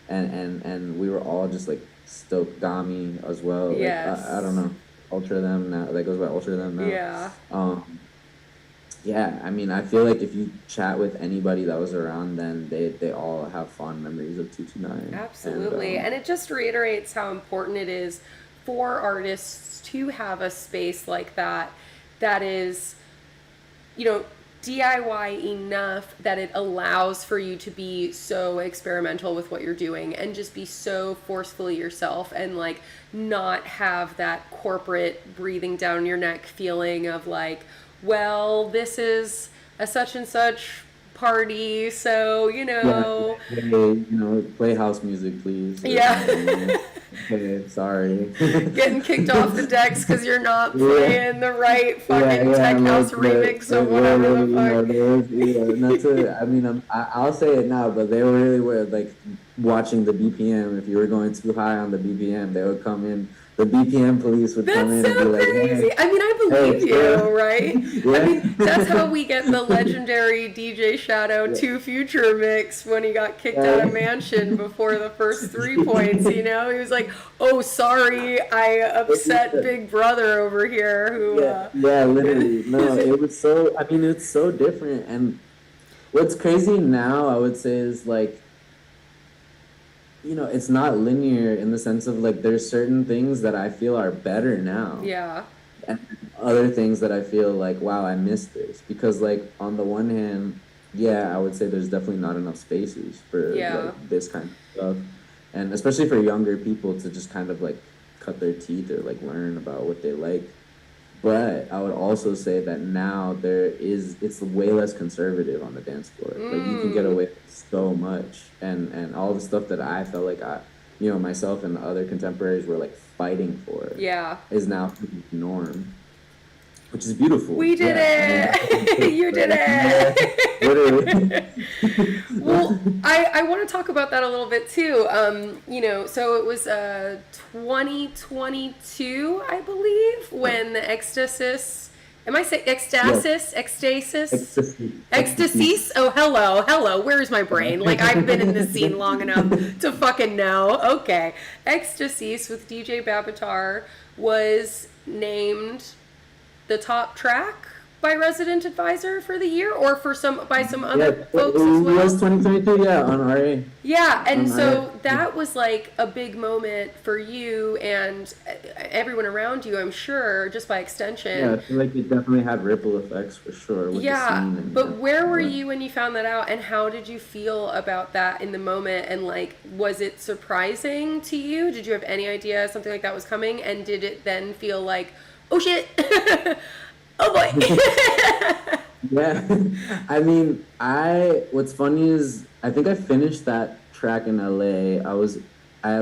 and we were all just like stoked. Gami as well. Like, Yes. I don't know. Ultra Them now. That goes by Ultra Them now. Yeah. Yeah, I mean, I feel like if you chat with anybody that was around then, they all have fond memories of 229. Absolutely. And it just reiterates how important it is for artists to have a space like that, that is, you know, DIY enough that it allows for you to be so experimental with what you're doing and just be so forcefully yourself and like not have that corporate breathing down your neck feeling of like, well, this is a such and such party, so play house music, please. Yeah. Okay, sorry. Getting kicked off the decks because you're not playing the right fucking tech house remix of whatever the fuck. I'll say it now, but they really were like watching the BPM. If you were going too high on the BPM, they would come in. The BPM police would come in and be like, crazy. Hey, I believe you, right? Yeah. That's how we get the legendary DJ Shadow 2 Future mix when he got kicked out of Mansion before the first 3 points, He was like, oh, sorry, I upset Big Brother over here. Literally. No, it's so different. And what's crazy now, I would say, is like, it's not linear in the sense of like there's certain things that I feel are better now. Yeah. And other things that I feel like, wow, I missed this. Because like on the one hand, I would say there's definitely not enough spaces for like this kind of stuff. And especially for younger people to just kind of like cut their teeth or like learn about what they like. But I would also say that now it's way less conservative on the dance floor. Like you can get away with so much, and all the stuff that I felt like myself and the other contemporaries were like fighting for. Is now the norm, which is beautiful. We did it. You did it. Literally. Well, I want to talk about that a little bit too. So it was 2022, I believe, when the ecstasis. Am I saying ecstasis? Ecstasis? Ecstasies? Oh, hello. Where's my brain? Like, I've been in this scene long enough to fucking know. Okay. Ecstasies with DJ Babitar was named the top track by Resident Advisor for the year, or by some other folks as well? It was 2022, on RA. Yeah, and so that was like a big moment for you and everyone around you, I'm sure, just by extension. Yeah, I feel like it definitely had ripple effects for sure. With the scene but where were you when you found that out, and how did you feel about that in the moment? And like, was it surprising to you? Did you have any idea something like that was coming? And did it then feel like, oh shit, oh boy. Yeah, what's funny is I think I finished that track in LA. I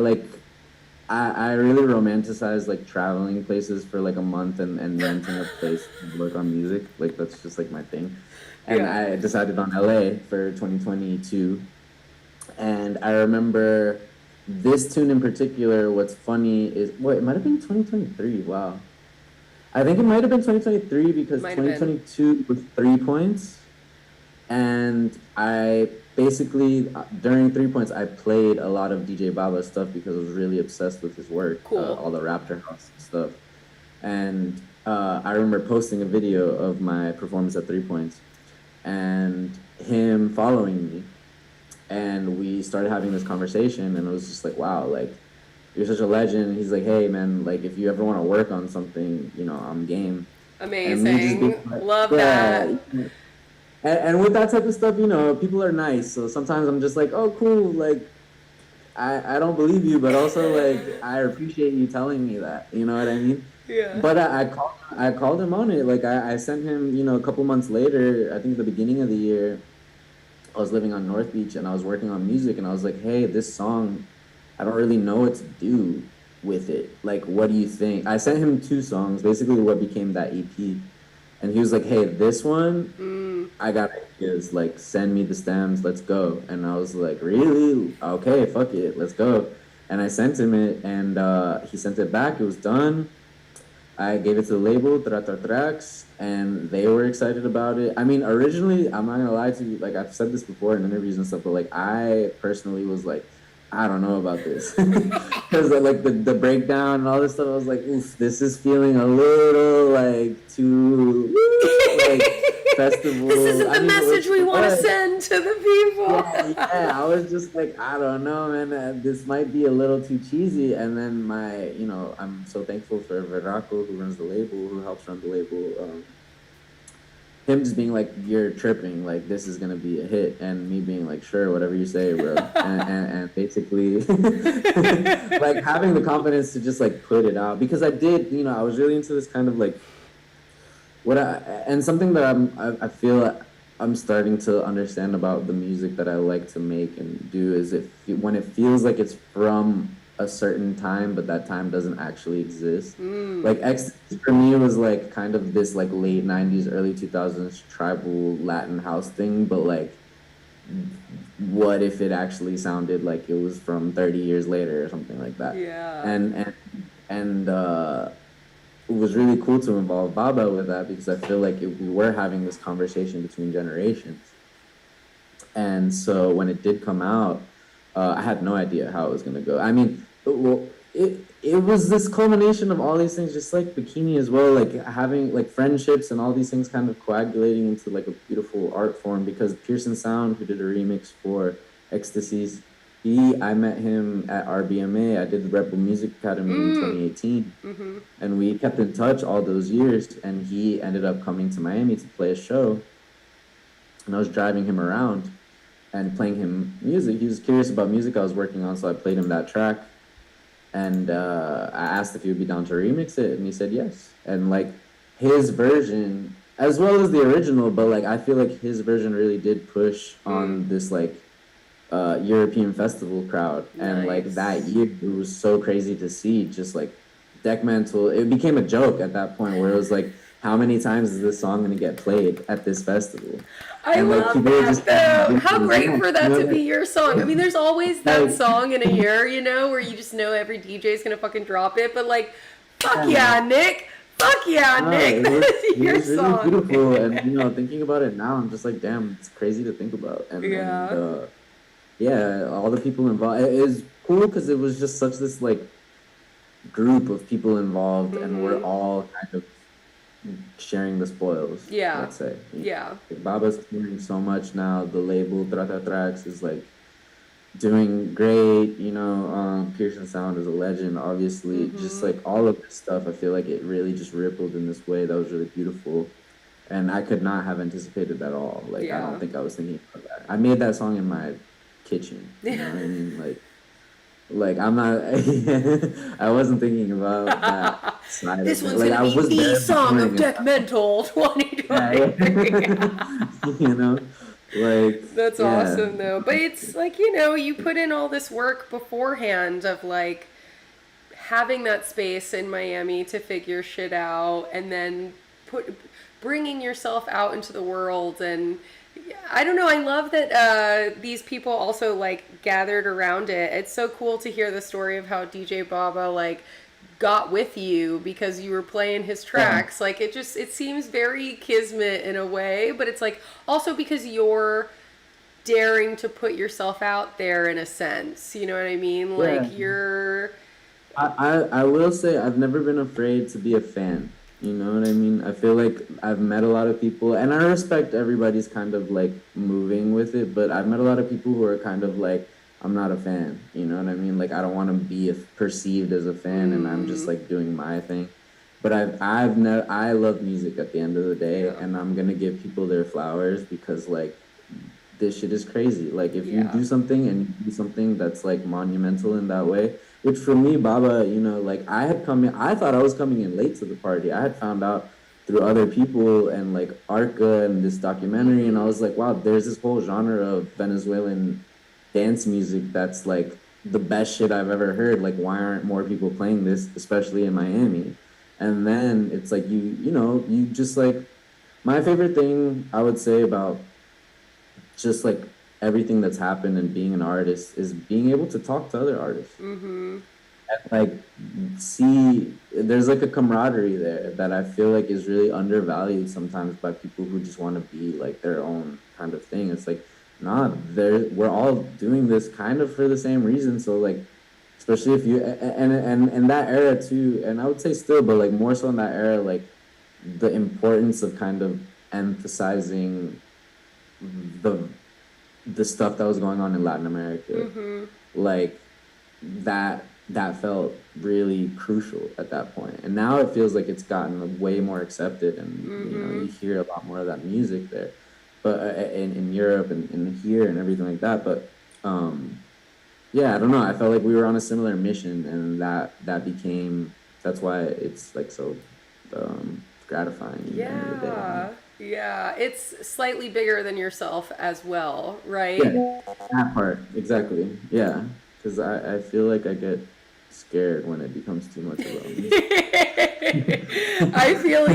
really romanticized like traveling places for like a month and renting a place to work on music. Like that's just like my thing. And I decided on LA for 2022. And I remember this tune in particular, what's funny is, it might have been 2023, wow. I think it might have been 2023 because 2022 was 3 points. And I basically, during 3 points, I played a lot of DJ Baba's stuff because I was really obsessed with his work, all the Raptor House stuff. And I remember posting a video of my performance at 3 points and him following me. And we started having this conversation, and it was just like, wow, like, you're such a legend. He's like, hey, man, like, if you ever want to work on something, I'm game. Amazing. Love that. And with that type of stuff, people are nice. So sometimes I'm just like, oh, cool. Like, I don't believe you, but also, like, I appreciate you telling me that. You know what I mean? Yeah. But I called him on it. Like, I sent him, a couple months later, I think the beginning of the year, I was living on North Beach, and I was working on music, and I was like, hey, this song, I don't really know what to do with it. Like, what do you think? I sent him 2 songs, basically what became that EP. And he was like, hey, this one, I got ideas. Like, send me the stems, let's go. And I was like, really? Okay, fuck it, let's go. And I sent him it, and he sent it back. It was done. I gave it to the label, TraTraTrax, and they were excited about it. I mean, originally, I'm not gonna lie to you, like, I've said this before in interviews and stuff, but, like, I personally was like, I don't know about this. Because, like, the breakdown and all this stuff, I was like, oof, this is feeling a little, like, too, like, festival. This isn't the message we want to send to the people. Yeah, I was just like, I don't know, man, this might be a little too cheesy. And then I'm so thankful for Verraco, who runs the label, who helps run the label. him just being like, "You're tripping, like this is gonna be a hit," and me being like, "Sure, whatever you say, bro," and basically like having the confidence to just like put it out, because I did, I was really into this kind of like and something that I feel I'm starting to understand about the music that I like to make and do is when it feels like it's from a certain time, but that time doesn't actually exist. Like Ecstasy for me was like kind of this like late 90s, early 2000s tribal Latin house thing, but like what if it actually sounded like it was from 30 years later or something like that? Yeah. And it was really cool to involve Baba with that, because I feel like we were having this conversation between generations. And so when it did come out, I had no idea how it was going to go. I mean, well, it was this culmination of all these things, just like Bikini as well, like having like friendships and all these things kind of coagulating into like a beautiful art form, because Pearson Sound, who did a remix for Ecstasies, I met him at RBMA. I did the Rebel Music Academy in 2018, and we kept in touch all those years, and he ended up coming to Miami to play a show, and I was driving him around and playing him music. He was curious about music I was working on, so I played him that track, and I asked if he would be down to remix it, and he said yes. And like his version, as well as the original, but like I feel like his version really did push on this like European festival crowd. And like that year, it was so crazy to see just like Deck Mantle. It became a joke at that point where it was like, how many times is this song going to get played at this festival? I love that though. How great for that to be your song. I mean, there's always that song in a year, where you just know every DJ's gonna fucking drop it. But like, fuck yeah, Nick. Fuck yeah, Nick. That's your song. Really beautiful. And thinking about it now, I'm just like, damn, it's crazy to think about. And yeah, all the people involved. It is cool because it was just such this like group of people involved, and we're all kind of sharing the spoils. Yeah. Let's say. Yeah. Like, Baba's doing so much now. The label TraTraTrax is like doing great. Pearson Sound is a legend. Obviously, just like all of this stuff, I feel like it really just rippled in this way that was really beautiful. And I could not have anticipated that at all. Like, I don't think I was thinking about that. I made that song in my kitchen. You know what I mean? Like I'm not. I wasn't thinking about that side. This of one's it. gonna be the song of Deck Mental 2020. That's awesome though. But it's like you put in all this work beforehand of like having that space in Miami to figure shit out, and then bringing yourself out into the world. And I don't know, I love that these people also like gathered around it. It's so cool to hear the story of how DJ Baba like got with you because you were playing his tracks. Like it seems very kismet in a way, but it's like also because you're daring to put yourself out there in a sense, you know what I mean? Like you're I will say I've never been afraid to be a fan. You know what I mean? I feel like I've met a lot of people, and I respect everybody's kind of like moving with it, but I've met a lot of people who are kind of like, I'm not a fan. You know what I mean? Like I don't want to be perceived as a fan, and I'm just like doing my thing. But I love music at the end of the day, and I'm gonna give people their flowers because like this shit is crazy. Like if you do something and you do something that's like monumental in that way. Which for me, Baba, like I thought I was coming in late to the party. I had found out through other people and like Arca and this documentary, and I was like, wow, there's this whole genre of Venezuelan dance music that's like the best shit I've ever heard. Like, why aren't more people playing this, especially in Miami? And then it's like you just like, my favorite thing I would say about just like everything that's happened and being an artist is being able to talk to other artists. And like see, there's like a camaraderie there that I feel like is really undervalued sometimes by people who just want to be like their own kind of thing. It's like, nah, we're all doing this kind of for the same reason. So like, especially if you and that era too, and I would say still, but like more so in that era, like the importance of kind of emphasizing the stuff that was going on in Latin America, like that that felt really crucial at that point. And now it feels like it's gotten way more accepted, and you hear a lot more of that music there, but in Europe and in here and everything like that. But yeah, I don't know. I felt like we were on a similar mission, and that became, that's why it's like so gratifying at the end of the day. Yeah, it's slightly bigger than yourself as well, right? Yeah, that part exactly. Yeah, because I feel like I get scared when it becomes too much about me. I feel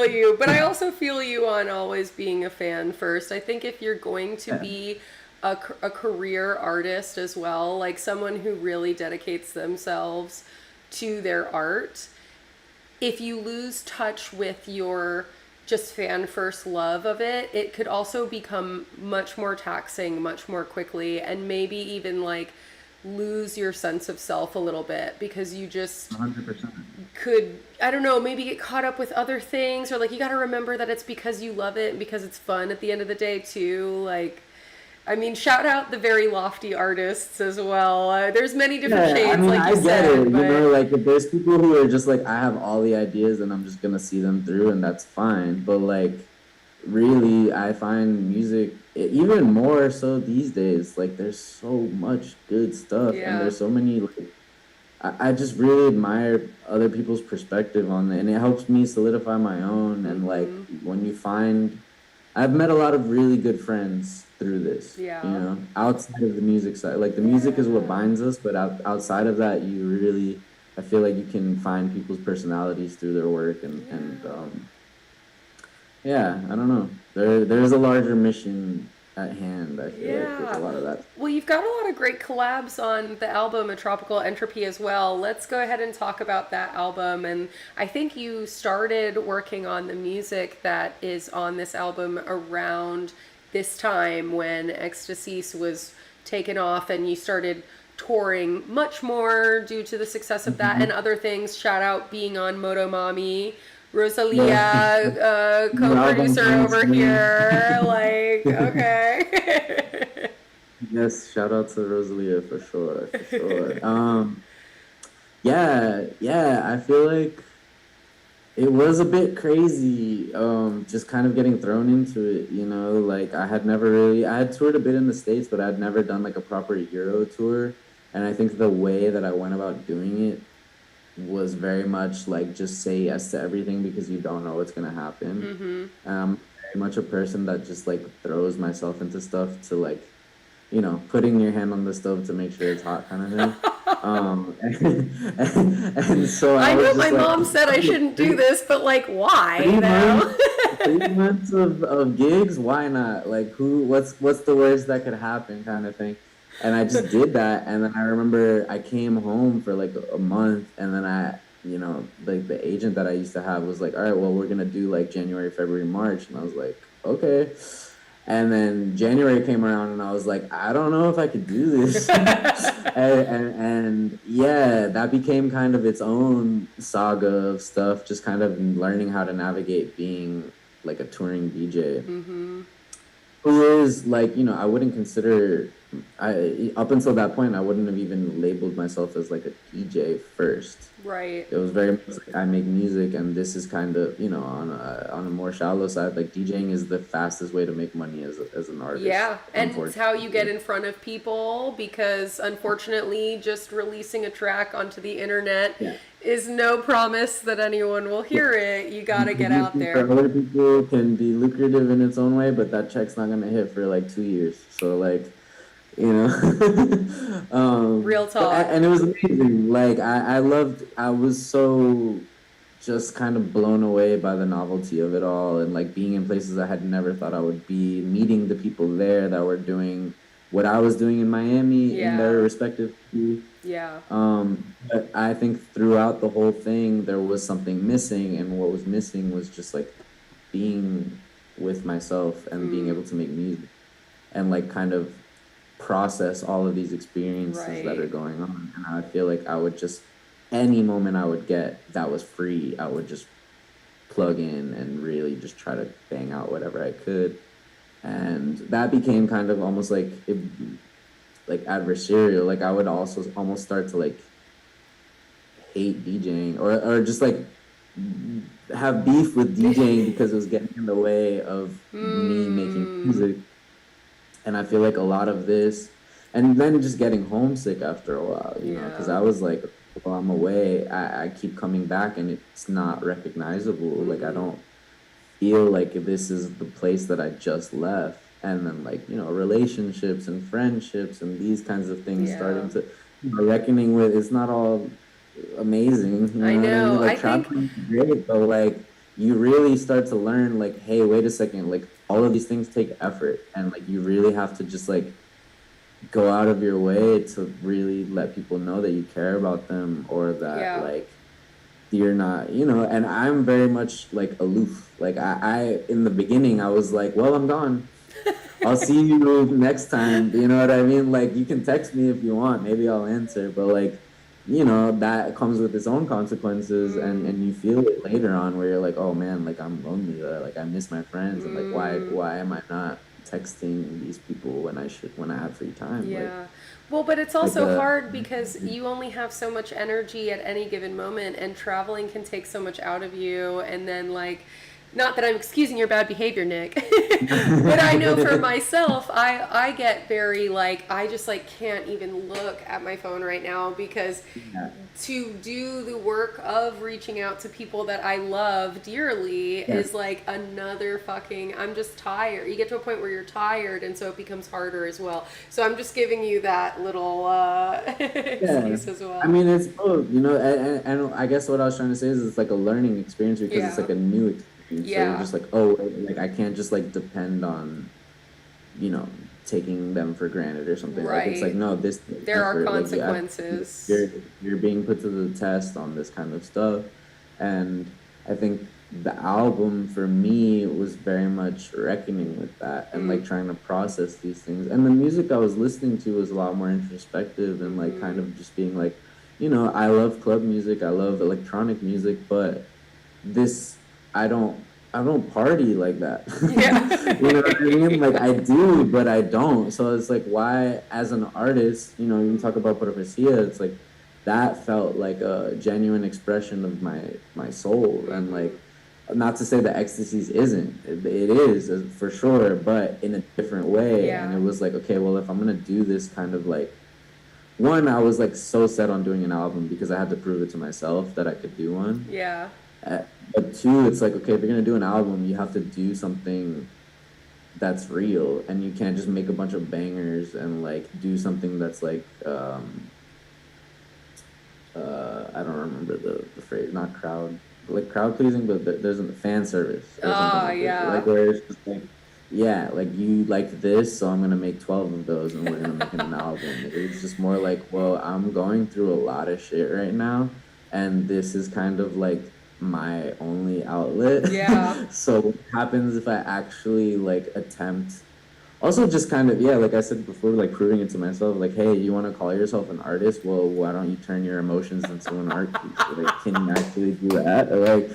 you, but I also feel you on always being a fan first. I think if you're going to Yeah. be a career artist as well, like someone who really dedicates themselves to their art, if you lose touch with your just fan first love of it, it could also become much more taxing much more quickly, and maybe even like lose your sense of self a little bit because you just 100%. could, I don't know, maybe get caught up with other things, or like you got to remember that it's because you love it and because it's fun at the end of the day too. Like, I mean, shout out the very lofty artists as well. There's many different Yeah, I shades, mean, like I you get it. said, You but know, like if there's people who are just like, I have all the ideas and I'm just gonna see them through, and that's fine. But like, really, I find music even more so these days. Like, there's so much good stuff, and yeah. there's so many like, I just really admire other people's perspective on it, and it helps me solidify my own. And like, when you find, I've met a lot of really good friends through this, Yeah. outside of the music side. Like, the music is what binds us, but outside of that, you really, I feel like you can find people's personalities through their work, and yeah, I don't know. There's a larger mission at hand, I feel like, with a Yeah. lot of that. Well, you've got a lot of great collabs on the album A Tropical Entropy as well. Let's go ahead and talk about that album. And I think you started working on the music that is on this album around this time when Ecstasy was taken off and you started touring much more due to the success of that and other things. Shout out being on Motomami. Yeah. Rosalia, New album co-producer coming over soon. here. Like, okay. Yes, shout out to Rosalia for sure, for sure. Yeah, I feel like it was a bit crazy, just kind of getting thrown into it, like I had toured a bit in the States, but I'd never done like a proper Euro tour. And I think the way that I went about doing it was very much like just say yes to everything because you don't know what's gonna happen. Very much a person that just like throws myself into stuff to like, putting your hand on the stove to make sure it's hot kind of thing. And so I I was know just my like, mom said I shouldn't do this, but like, why, three though? months, 3 months of gigs, why not? Like, what's the worst that could happen kind of thing. And I just did that, and then I remember I came home for like a month, and then like the agent that I used to have was like, all right, well, we're gonna do like January, February, March, and I was like, okay. And then January came around, and I was like, I don't know if I could do this. And yeah, that became kind of its own saga of stuff, just kind of learning how to navigate being like a touring DJ. Who is like, I wouldn't consider, up until that point, I wouldn't have even labeled myself as like a DJ first. Right. It was very much like I make music, and this is kind of, on a more shallow side, like DJing is the fastest way to make money as an artist. Yeah, and it's how you get unfortunately. in front of people because unfortunately, just releasing a track onto the internet Yeah. is no promise that anyone will hear it. You gotta get out For there. other people can be lucrative in its own way, but that check's not gonna hit for like 2 years. So like, you know, Real talk. and it was amazing. Like I was so just kind of blown away by the novelty of it all, and like being in places I had never thought I would be, meeting the people there that were doing what I was doing in Miami in their Yeah. respective cities. Yeah. But I think throughout the whole thing, there was something missing, and what was missing was just like being with myself and being able to make music and like kind of process all of these experiences that are Right. going on. And I feel like I would just, any moment I would get that was free, I would just plug in and really just try to bang out whatever I could. And that became kind of almost like adversarial. Like I would also almost start to like hate DJing or just like have beef with DJing because it was getting in the way of me making music. And I feel like a lot of this, and then just getting homesick after a while, you know, because I was like, while I'm away, I keep coming back and it's not recognizable. Like I don't feel like this is the place that I just left. And then like, you know, relationships and friendships and these kinds of things starting to, you know, reckoning with, it's not all amazing. You know I what I know. mean? Like I think traveling's great, but like you really start to learn like, hey, wait a second, like all of these things take effort and like you really have to just like go out of your way to really let people know that you care about them or that like you're not, you know. And I'm very much like aloof. Like I in the beginning I was like, well, I'm gone, I'll see you next time, you know what I mean? Like you can text me if you want, maybe I'll answer, but like, you know, that comes with its own consequences and you feel it later on where you're like, oh man, like I'm lonely, or like I miss my friends, and like why am I not texting these people when I have free time? Yeah. Well, but it's also hard because you only have so much energy at any given moment, and traveling can take so much out of you. And then, like, not that I'm excusing your bad behavior, Nick, but I know for myself, I get very, like, I just, like, can't even look at my phone right now because to do the work of reaching out to people that I love dearly is, like, another fucking, I'm just tired. You get to a point where you're tired, and so it becomes harder as well. So I'm just giving you that little excuse as well. I mean, it's both, you know, and I guess what I was trying to say is it's like a learning experience because it's like a new experience. So you're just like, oh, like I can't just like depend on, you know, taking them for granted or something. Like it's like, no, this there are consequences. Like, you're being put to the test on this kind of stuff. And I think the album for me was very much reckoning with that and like trying to process these things. And the music I was listening to was a lot more introspective and like kind of just being like, you know, I love club music, I love electronic music, but this I don't party like that. You know what I mean? Like I do, but I don't. So it's like, why, as an artist, you know, you talk about Profecia, it's like that felt like a genuine expression of my soul. And like, not to say that ecstasies isn't, it is for sure, but in a different way. And it was like, okay, well, if I'm gonna do this kind of like, one, I was like so set on doing an album because I had to prove it to myself that I could do one. But two, it's like, okay, if you're gonna do an album, you have to do something that's real, and you can't just make a bunch of bangers and like do something that's like I don't remember the phrase, not crowd pleasing, but there's a fan service or something like where it's just like, yeah, like you like this, so I'm gonna make 12 of those and we're gonna make an album. It's just more like, well, I'm going through a lot of shit right now, and this is kind of like my only outlet. So what happens if I actually like attempt, also just kind of, like I said before, like proving it to myself, like, hey, you want to call yourself an artist? Well, why don't you turn your emotions into an art piece? Like, can you actually do that? Or, like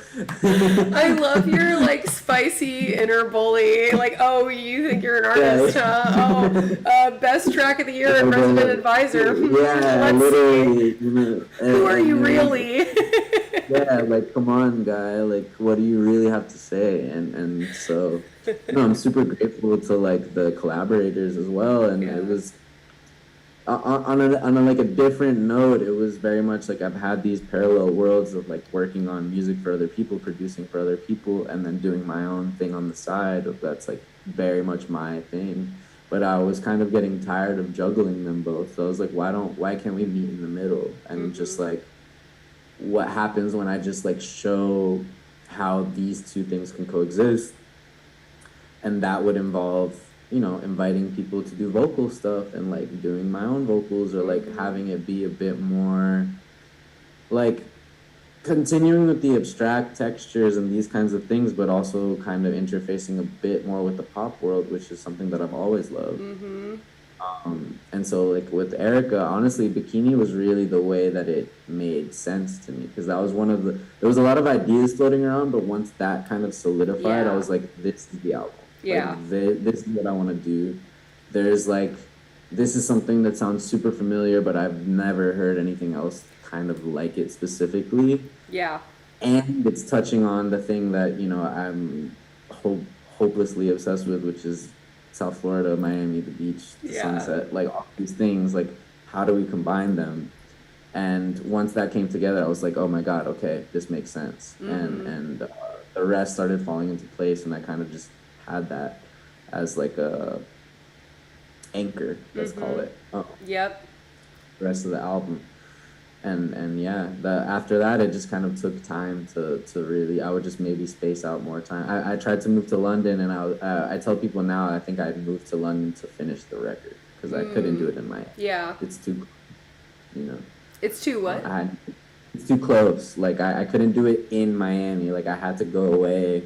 I love your like spicy inner bully. Like, oh, you think you're an artist, huh? Oh, best track of the year and resident advisor. Literally. You know, who are you really? Like, come on, guy. Like, what do you really have to say? And so, you know, I'm super grateful to like the collaborators as well. And it was on a like a different note. It was very much like I've had these parallel worlds of like working on music for other people, producing for other people, and then doing my own thing on the side. That's like very much my thing. But I was kind of getting tired of juggling them both. So I was like, why can't we meet in the middle and just like, what happens when I just like show how these two things can coexist? And that would involve, you know, inviting people to do vocal stuff and like doing my own vocals, or like having it be a bit more like continuing with the abstract textures and these kinds of things, but also kind of interfacing a bit more with the pop world, which is something that I've always loved. And so like with Erika, honestly, Bikini was really the way that it made sense to me, because that was there was a lot of ideas floating around, but once that kind of solidified, I was like, this is the album. Like, this is what I want to do. There's like this is something that sounds super familiar, but I've never heard anything else kind of like it specifically. Yeah. And it's touching on the thing that, you know, I'm hopelessly obsessed with, which is South Florida, Miami, the beach, the sunset, like all these things, like how do we combine them? And once that came together, I was like, oh my God, okay, this makes sense. And the rest started falling into place, and I kind of just had that as like a anchor, let's call it. Yep. The rest of the album. And yeah, after that, it just kind of took time to really, I would just maybe space out more time. I tried to move to London, and I tell people now, I think I'd moved to London to finish the record, because I couldn't do it in my, it's too, you know. It's too what? It's too close. Like, I couldn't do it in Miami. Like, I had to go away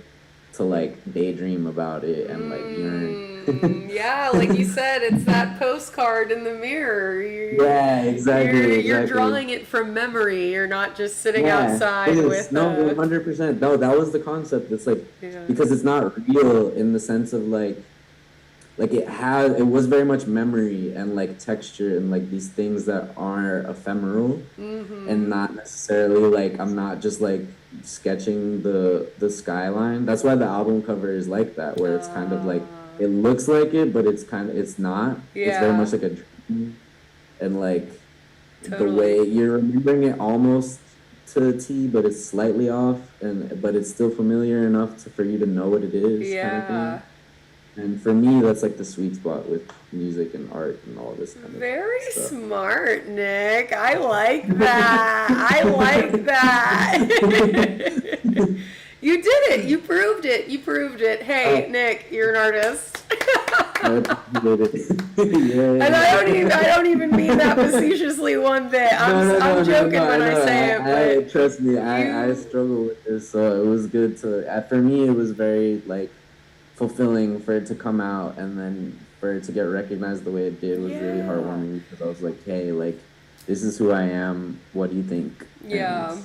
to, like, daydream about it and, like, yearn. Yeah, like you said, it's that postcard in the mirror. Yeah, exactly. You're drawing it from memory. You're not just sitting outside with... No, 100%. No, that was the concept. It's, like, because it's not real in the sense of, like it was very much memory and like texture and like these things that are ephemeral and not necessarily like, I'm not just like sketching the skyline. That's why the album cover is like that, where it's kind of like, it looks like it, but it's not. It's very much like a dream, and like the way you're remembering it almost to a T, but it's slightly off, but it's still familiar enough for you to know what it is. Kind of thing. And for me, that's like the sweet spot with music and art and all this kind of Very stuff. smart, Nick. I like that. I like that. You did it. You proved it. You proved it. Hey, Nick, you're an artist. I appreciate it. And I don't even mean that facetiously one bit. I'm joking when I say it. But trust me, I struggle with this, so it was good to. For me, it was very like fulfilling for it to come out, and then for it to get recognized the way it did was really heartwarming, because I was like, hey, like, this is who I am. What do you think? Yeah. And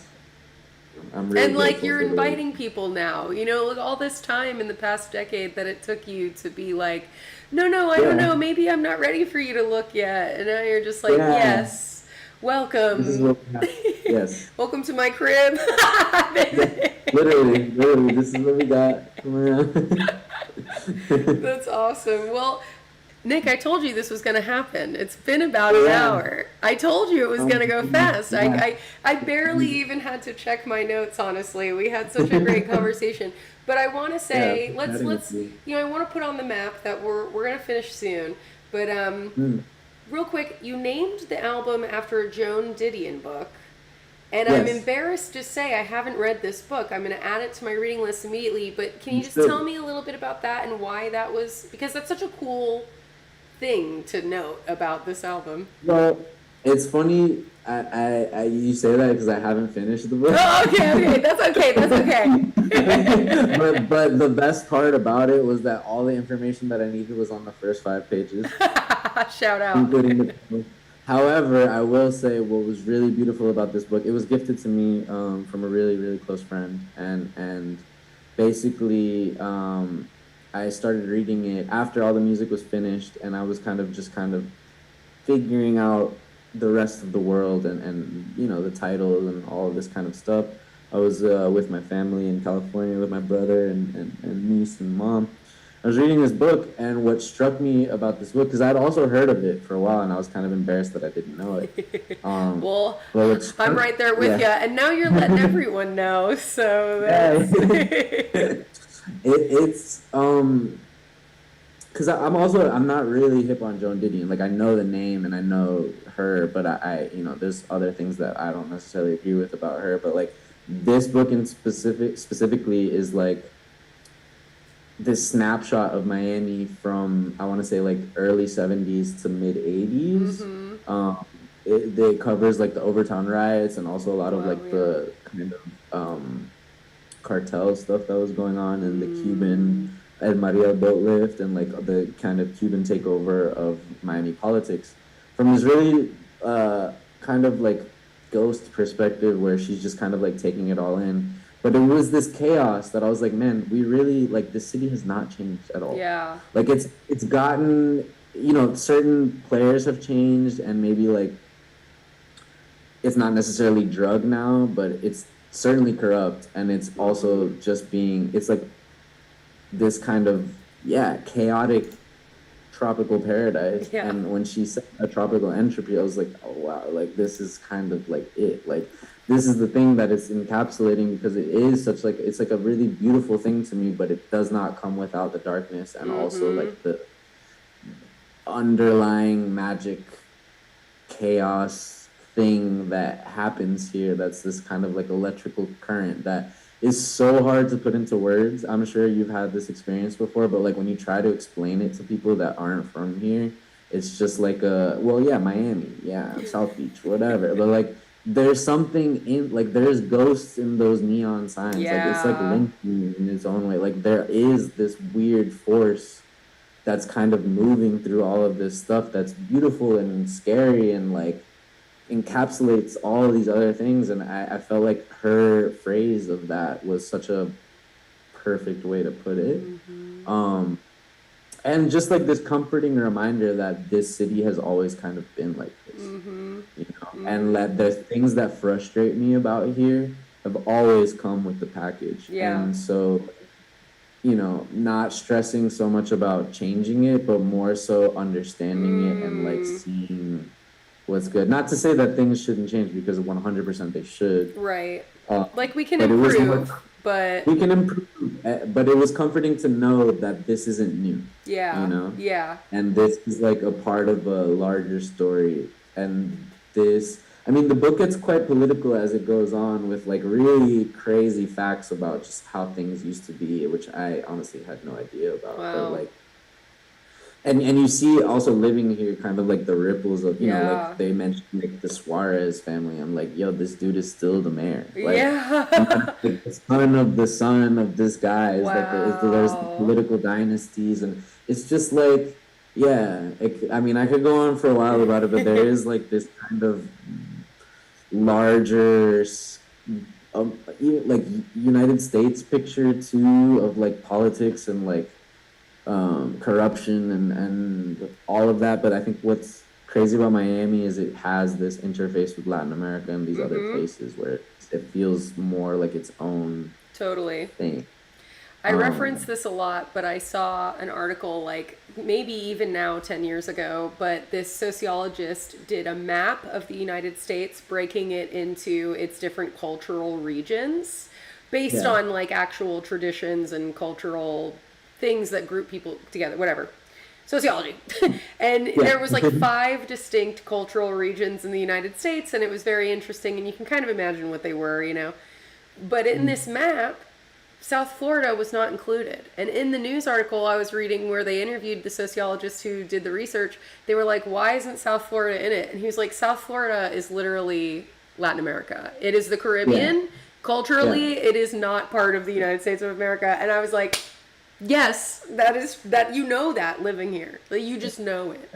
I'm really and like you're inviting people now, you know, like all this time in the past decade that it took you to be like, no, I don't know, maybe I'm not ready for you to look yet. And now you're just like, yes, welcome. This is what yes. Welcome to my crib. literally, this is what we got. Come around. That's awesome. Well, Nick, I told you this was going to happen. It's been about an hour. I told you it was going to go fast. I barely even had to check my notes, honestly. We had such a great conversation. But I want to say, let's you know, I want to put on the map that we're going to finish soon. But real quick, you named the album after a Joan Didion book. And I'm embarrassed to say I haven't read this book. I'm going to add it to my reading list immediately. But can you just tell me a little bit about that and why that was? Because that's such a cool thing to note about this album. Well, it's funny. I you say that because I haven't finished the book. Oh, okay. That's okay. but the best part about it was that all the information that I needed was on the first 5 pages. Shout out. Including the However, I will say what was really beautiful about this book, it was gifted to me from a really, really close friend. And basically, I started reading it after all the music was finished, and I was kind of figuring out the rest of the world and you know, the title and all of this kind of stuff. I was with my family in California with my brother and niece and mom. I was reading this book, and what struck me about this book, because I'd also heard of it for a while, and I was kind of embarrassed that I didn't know it. Well, I'm right there with you, and now you're letting everyone know, so that's... it's because I'm not really hip on Joan Didion. Like, I know the name and I know her, but I you know, there's other things that I don't necessarily agree with about her. But like, this book in specifically is like this snapshot of Miami from, I want to say, like early 70s to mid 80s. It covers like the Overtown riots and also a lot of like the kind of cartel stuff that was going on, and the Cuban El Maria boat lift, and like the kind of Cuban takeover of Miami politics from this really kind of like ghost perspective, where she's just kind of like taking it all in. But it was this chaos that I was like, man, we really, like, this city has not changed at all. Yeah. Like, it's gotten certain players have changed, and maybe like it's not necessarily drug now, but it's certainly corrupt, and it's also just it's like this kind of, yeah, chaotic tropical paradise. Yeah. And when she said a tropical entropy, I was like, oh wow, like this is kind of like it. Like this is the thing that it's encapsulating, because it is such like, it's like a really beautiful thing to me, but it does not come without the darkness, and also like the underlying magic chaos thing that happens here, that's this kind of like electrical current that is so hard to put into words. I'm sure you've had this experience before, but like when you try to explain it to people that aren't from here, it's just like well, yeah, Miami, yeah, South Beach, whatever. But like there's something in, like there's ghosts in those neon signs. Like it's like Yeah. Lynching in its own way. Like there is this weird force that's kind of moving through all of this stuff that's beautiful and scary, and like encapsulates all of these other things. And I felt like her phrase of that was such a perfect way to put it. And just like this comforting reminder that this city has always kind of been like this, and that the things that frustrate me about here have always come with the package. Yeah. And so, not stressing so much about changing it, but more so understanding it and like seeing what's good. Not to say that things shouldn't change, because 100% they should. Right. Like we can But it was improve, more, but we can improve, but it was comforting to know that this isn't new. yeah. Yeah. And this is like a part of a larger story. And I mean, the book gets quite political as it goes on, with like really crazy facts about just how things used to be, which I honestly had no idea about. Wow. But like, and you see also living here kind of like the ripples of, like they mentioned like the Suarez family. I'm like, yo, this dude is still the mayor. Like, Yeah. the son of this guy is like, there's Wow. political dynasties, and it's just like, yeah, I mean, I could go on for a while about it, but there is like this kind of larger, like United States picture too, of like politics and like corruption and all of that. But I think what's crazy about Miami is it has this interface with Latin America and these other places where it feels more like its own Totally. thing. I reference this a lot, but I saw an article like maybe even now 10 years ago, but this sociologist did a map of the United States, breaking it into its different cultural regions based on like actual traditions and cultural things that group people together, whatever. Sociology. And there was like 5 distinct cultural regions in the United States, and it was very interesting, and you can kind of imagine what they were. But in this map, South Florida was not included. And in the news article I was reading where they interviewed the sociologist who did the research, they were like, why isn't South Florida in it? And he was like, South Florida is literally Latin America. It is the Caribbean. Yeah. Culturally, it is not part of the United States of America. And I was like, yes, that that living here. Like, you just know it.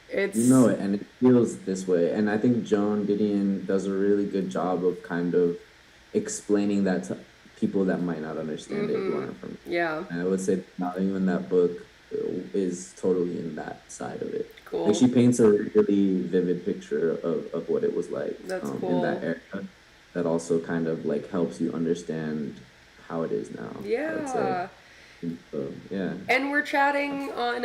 It's it, and it feels this way. And I think Joan Didion does a really good job of kind of explaining that to people that might not understand it who aren't from. Yeah. And I would say not even that book is totally in that side of it. Cool. Like she paints a really vivid picture of what it was like. That's cool. In that era. That also kind of like helps you understand how it is now. Yeah. So, yeah. And we're chatting on,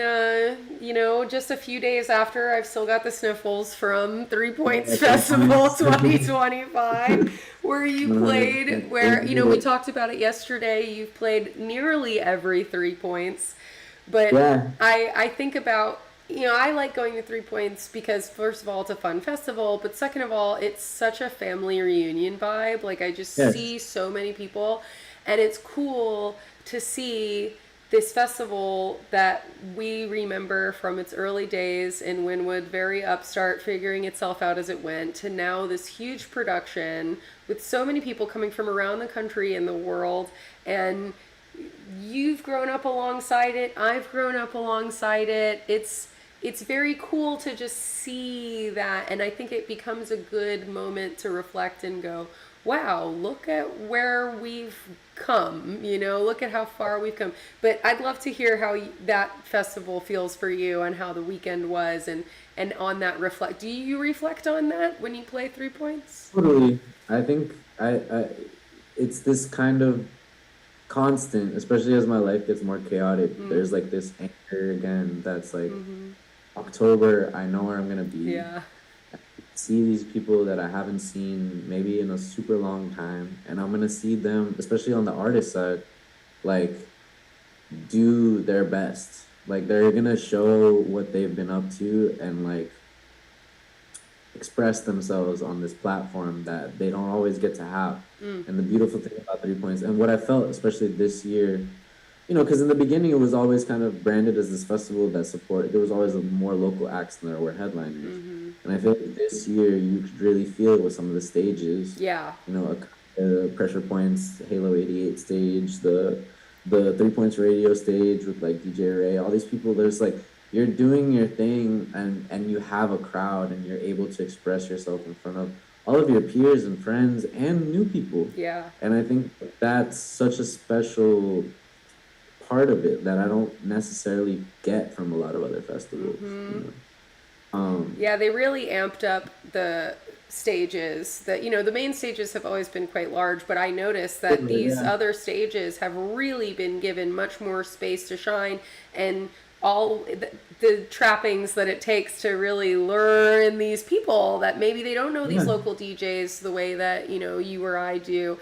just a few days after I've still got the sniffles from 3 Points Festival 2025, where you played, we talked about it yesterday, you've played nearly every 3 Points. But I think about, I like going to 3 Points because, first of all, it's a fun festival, but second of all, it's such a family reunion vibe. Like, I just see so many people, and it's cool to see this festival that we remember from its early days in Wynwood, very upstart, figuring itself out as it went, to now this huge production with so many people coming from around the country and the world. And you've grown up alongside it. I've grown up alongside it. It's it's very cool to just see that, and I think it becomes a good moment to reflect and go, wow, look at where we've come, look at how far we've come. But I'd love to hear how that festival feels for you and how the weekend was, and on that reflect. Do you reflect on that when you play 3 points? Totally. I think it's this kind of constant, especially as my life gets more chaotic. There's like this anchor again that's like October, I know where I'm gonna be. Yeah. See these people that I haven't seen maybe in a super long time, and I'm gonna see them, especially on the artist side, like do their best. Like they're gonna show what they've been up to and like express themselves on this platform that they don't always get to have. And the beautiful thing about 3 points, and what I felt especially this year, because in the beginning it was always kind of branded as this festival that there was always more local acts than there were headliners. And I feel like this year you could really feel it with some of the stages. Yeah. Pressure Points, Halo 88 stage, the 3 Points radio stage with like DJ Ray, all these people. There's like, you're doing your thing and you have a crowd and you're able to express yourself in front of all of your peers and friends and new people. Yeah. And I think that's such a special part of it that I don't necessarily get from a lot of other festivals. Yeah, they really amped up the stages. That the main stages have always been quite large, but I noticed that these other stages have really been given much more space to shine, and all the trappings that it takes to really learn these people that maybe they don't know these local DJs the way that you or I do.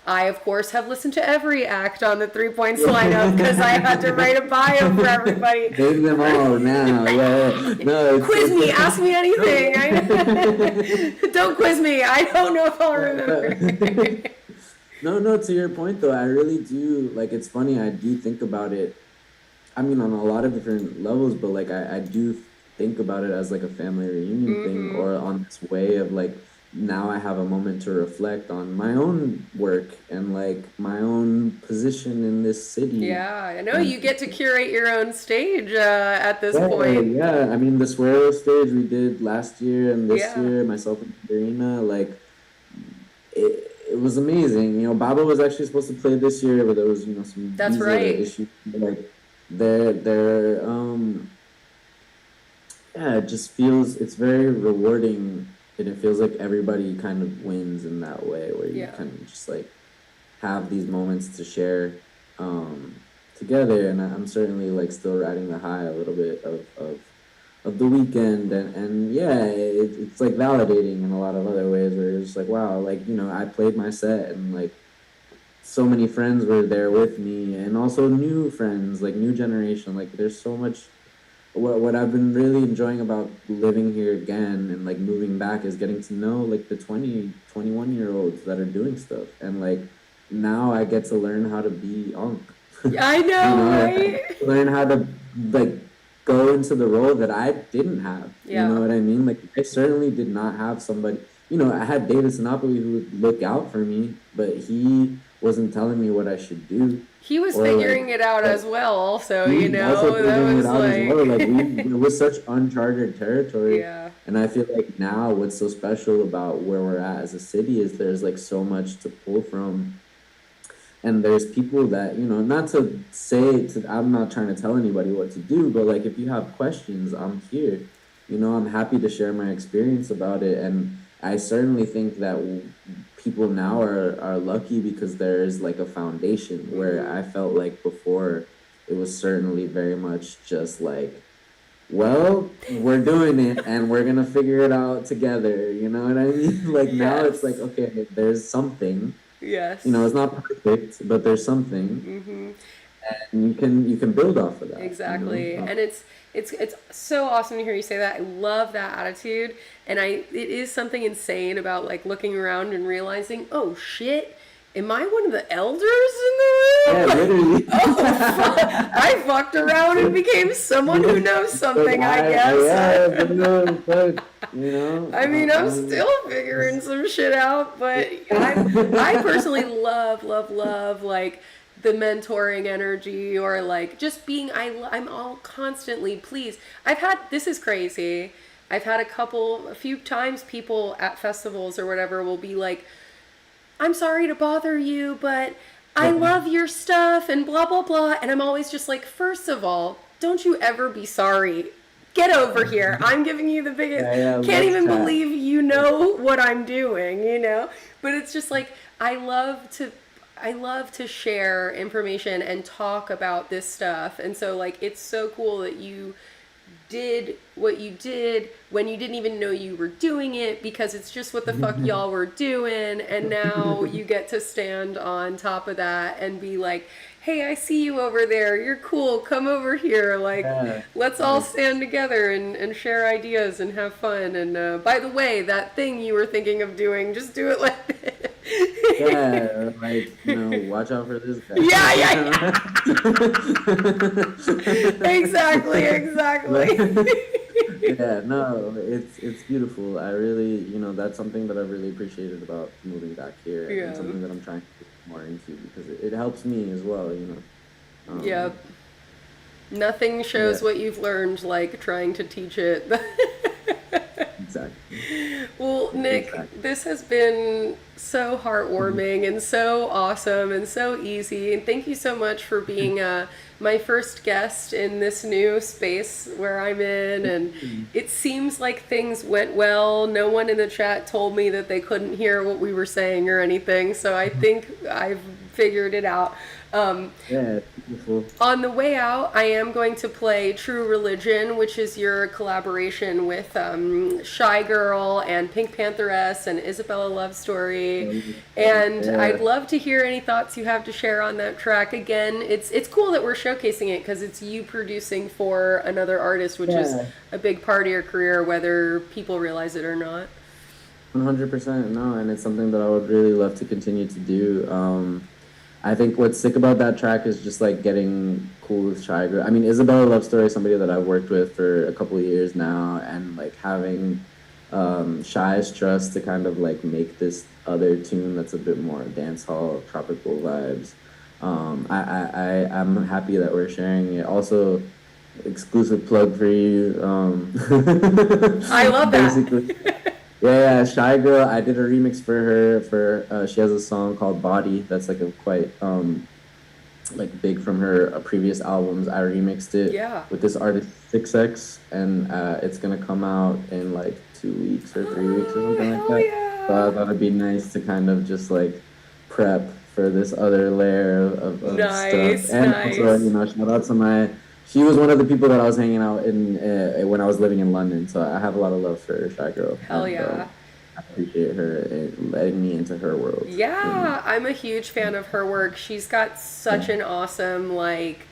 I of course have listened to every act on the 3 Points lineup because I had to write a bio for everybody. Name them all now. Yeah. No, quiz me, ask me anything. Don't quiz me. I don't know if I'll remember. No, to your point though, I really do, like, it's funny, I do think about it, I mean, on a lot of different levels, but like I do think about it as like a family reunion thing, or on this way of like, now I have a moment to reflect on my own work and like my own position in this city. Yeah, I know you get to curate your own stage at this point. Yeah, I mean, the Suero stage we did last year and this year, myself and Karina, like it was amazing. Baba was actually supposed to play this year, but there was some visa issues. Like it just feels, it's very rewarding, and it feels like everybody kind of wins in that way, where you kind of just like have these moments to share together. And I'm certainly like still riding the high a little bit of the weekend, and it's like validating in a lot of other ways, where you're just like, wow, like I played my set and like so many friends were there with me, and also new friends, like new generation. Like there's so much. What I've been really enjoying about living here again and like moving back is getting to know like the 20, 21-year-olds that are doing stuff, and like now I get to learn how to be Onk. I know, right? Learn how to like go into the role that I didn't have. Yeah. You know what I mean? Like I certainly did not have somebody. I had David Sinopoli who would look out for me, but he wasn't telling me what I should do. He was figuring it out as well, also, Also that was like... it was such uncharted territory. Yeah. And I feel like now what's so special about where we're at as a city is there's like so much to pull from. And there's people that, not to say, I'm not trying to tell anybody what to do, but like if you have questions, I'm here. I'm happy to share my experience about it. And I certainly think that people now are lucky because there's like a foundation, where I felt like before it was certainly very much just like, well, we're doing it and we're gonna figure it out together, you know what I mean? Like now it's like, okay, there's something. Yes. It's not perfect, but there's something. And you can build off of that. Exactly. And it's so awesome to hear you say that. I love that attitude. And it is something insane about like looking around and realizing, oh shit, am I one of the elders in the room? Yeah, literally. I fucked around and became someone who knows something, I guess. I mean, I'm still figuring some shit out, but I personally love like the mentoring energy, or like just being, I'm all constantly pleased. This is crazy. I've had a few times people at festivals or whatever will be like, I'm sorry to bother you, but I love your stuff and blah, blah, blah. And I'm always just like, first of all, don't you ever be sorry. Get over here. I'm giving you the biggest, can't even believe you know what I'm doing, you know? But it's just like, I love to share information and talk about this stuff. And so like, it's so cool that you did what you did when you didn't even know you were doing it, because it's just what the fuck y'all were doing. And now you get to stand on top of that and be like, hey, I see you over there. You're cool. Come over here. Like, let's all stand together and share ideas and have fun. And by the way, that thing you were thinking of doing, just do it like this. Yeah, like, watch out for this guy. Yeah. Exactly. Yeah, no, it's beautiful. I really, that's something that I really appreciated about moving back here, and something that I'm trying to get more into, because it helps me as well, Yep. Nothing shows what you've learned like trying to teach it. Exactly. Well, Nick, this has been so heartwarming and so awesome and so easy. And thank you so much for being my first guest in this new space where I'm in. And it seems like things went well. No one in the chat told me that they couldn't hear what we were saying or anything. So I think I've figured it out. Yeah, beautiful. On the way out, I am going to play True Religion, which is your collaboration with Shy Girl and Pink Pantheress and Isabella Love Story. And I'd love to hear any thoughts you have to share on that track. Again, it's cool that we're showcasing it because it's you producing for another artist, which is a big part of your career, whether people realize it or not. 100%, no, and it's something that I would really love to continue to do. I think what's sick about that track is just like getting cool with Shy Girl. I mean, Isabella Love Story is somebody that I've worked with for a couple of years now, and like having Shy's trust to kind of like make this other tune that's a bit more dance hall, tropical vibes. I'm happy that we're sharing it. Also, exclusive plug for you. I love that. Basically. Yeah, Shy Girl, I did a remix for her she has a song called Body that's like a quite like big from her previous albums. I remixed it with this artist 6X, and it's gonna come out in like 2 weeks or 3 weeks or something like that. Yeah. So I thought it'd be nice to kind of just like prep for this other layer of stuff. And also, shout out to she was one of the people that I was hanging out in when I was living in London, so I have a lot of love for Shy Girl. Hell yeah. I appreciate her letting me into her world. Yeah, I'm a huge fan of her work. She's got such an awesome, like,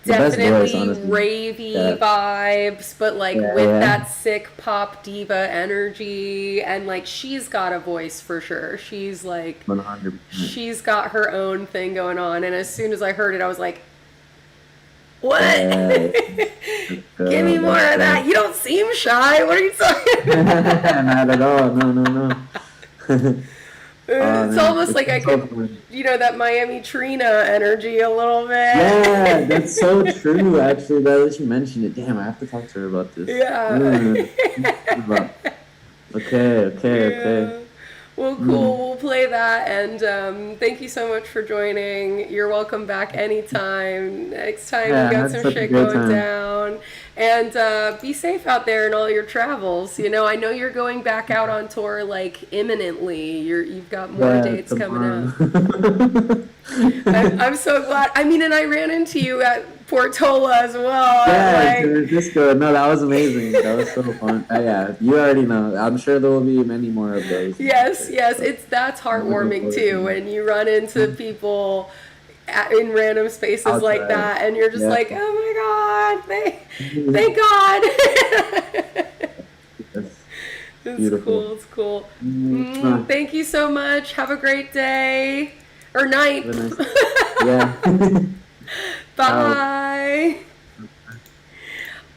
definitely ravey vibes, but like with that sick pop diva energy, and like she's got a voice for sure. She's like, 100%. She's got her own thing going on, and as soon as I heard it, I was like, what? Give me more of that. You don't seem shy. What are you talking about? Not at all. No. It's almost like I could, that Miami Trina energy a little bit. Yeah, that's so true, actually. Now that you mentioned it, damn, I have to talk to her about this. Yeah. Okay. Well, cool. We'll play that, and thank you so much for joining. You're welcome back anytime. Next time we got some shit going down. And be safe out there in all your travels. I know you're going back out on tour like imminently. You've got more dates coming up. I'm so glad. I mean, and I ran into you at Portola as well. Yeah, Disco. No, that was amazing. That was so fun. Yeah, you already know. I'm sure there will be many more of those. Yes. That's heartwarming too when you run into people in random spaces like that, and you're just like, oh my God, thank God. It's cool. Thank you so much. Have a great day or night. Yeah. Bye.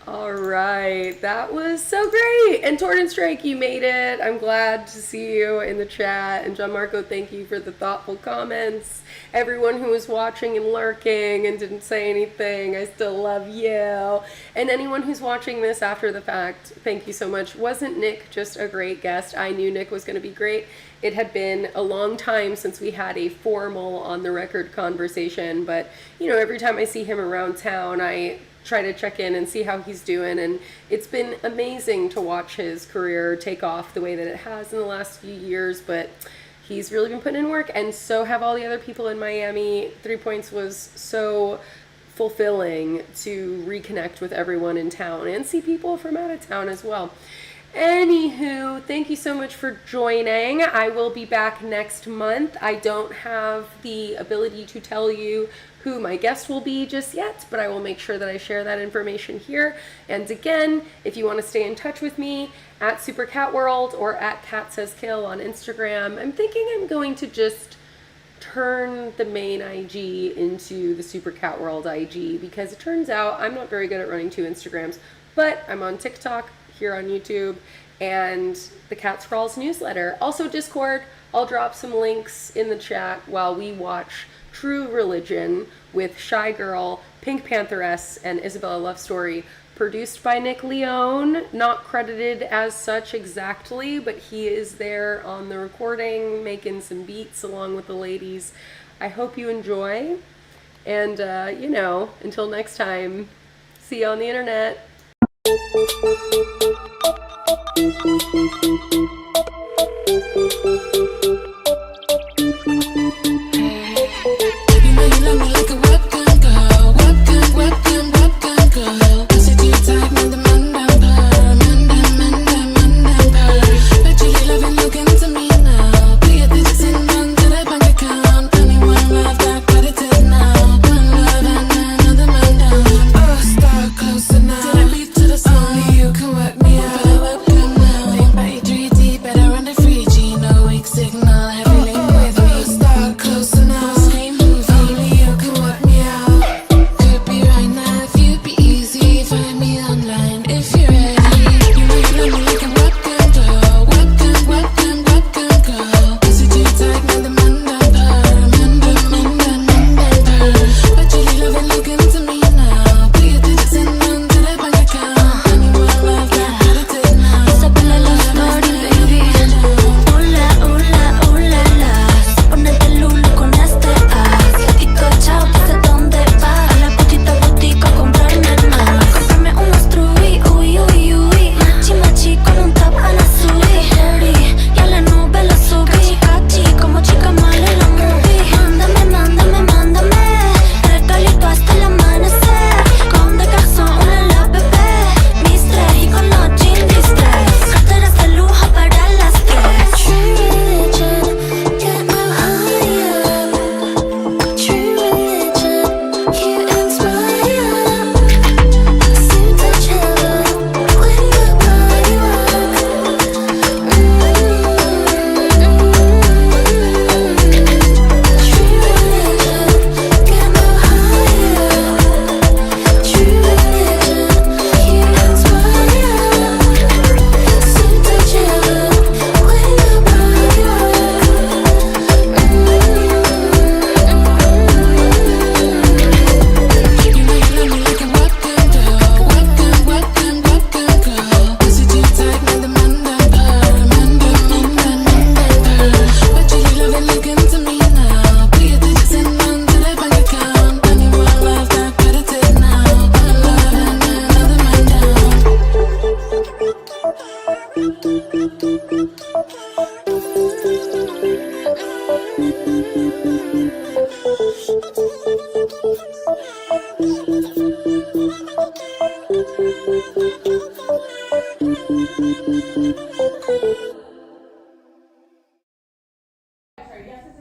All All right, that was so great. And Torden Strike, you made it. I'm glad to see you in the chat. And John Marco, thank you for the thoughtful comments. Everyone who was watching and lurking and didn't say anything, I still love you. And anyone who's watching this after the fact, thank you so much. Wasn't Nick just a great guest? I knew Nick was going to be great. It had been a long time since we had a formal on the record conversation, but you know, every time I see him around town, I try to check in and see how he's doing, and it's been amazing to watch his career take off the way that it has in the last few years. But he's really been putting in work, and so have all the other people in Miami. 3 Points was so fulfilling to reconnect with everyone in town and see people from out of town as well. Anywho, thank you so much for joining. I will be back next month. I don't have the ability to tell you who my guest will be just yet, but I will make sure that I share that information here. And again, if you want to stay in touch with me, at SuperCatWorld or at CatSaysKill on Instagram. I'm thinking I'm going to just turn the main IG into the SuperCatWorld IG, because it turns out I'm not very good at running 2 Instagrams, but I'm on TikTok, here on YouTube, and the Cat Scrawls newsletter. Also Discord. I'll drop some links in the chat while we watch True Religion with Shy Girl, Pink Pantheress, and Isabella Love Story, produced by Nick León, not credited as such exactly, but he is there on the recording, making some beats along with the ladies. I hope you enjoy, and you know, until next time, see you on the internet.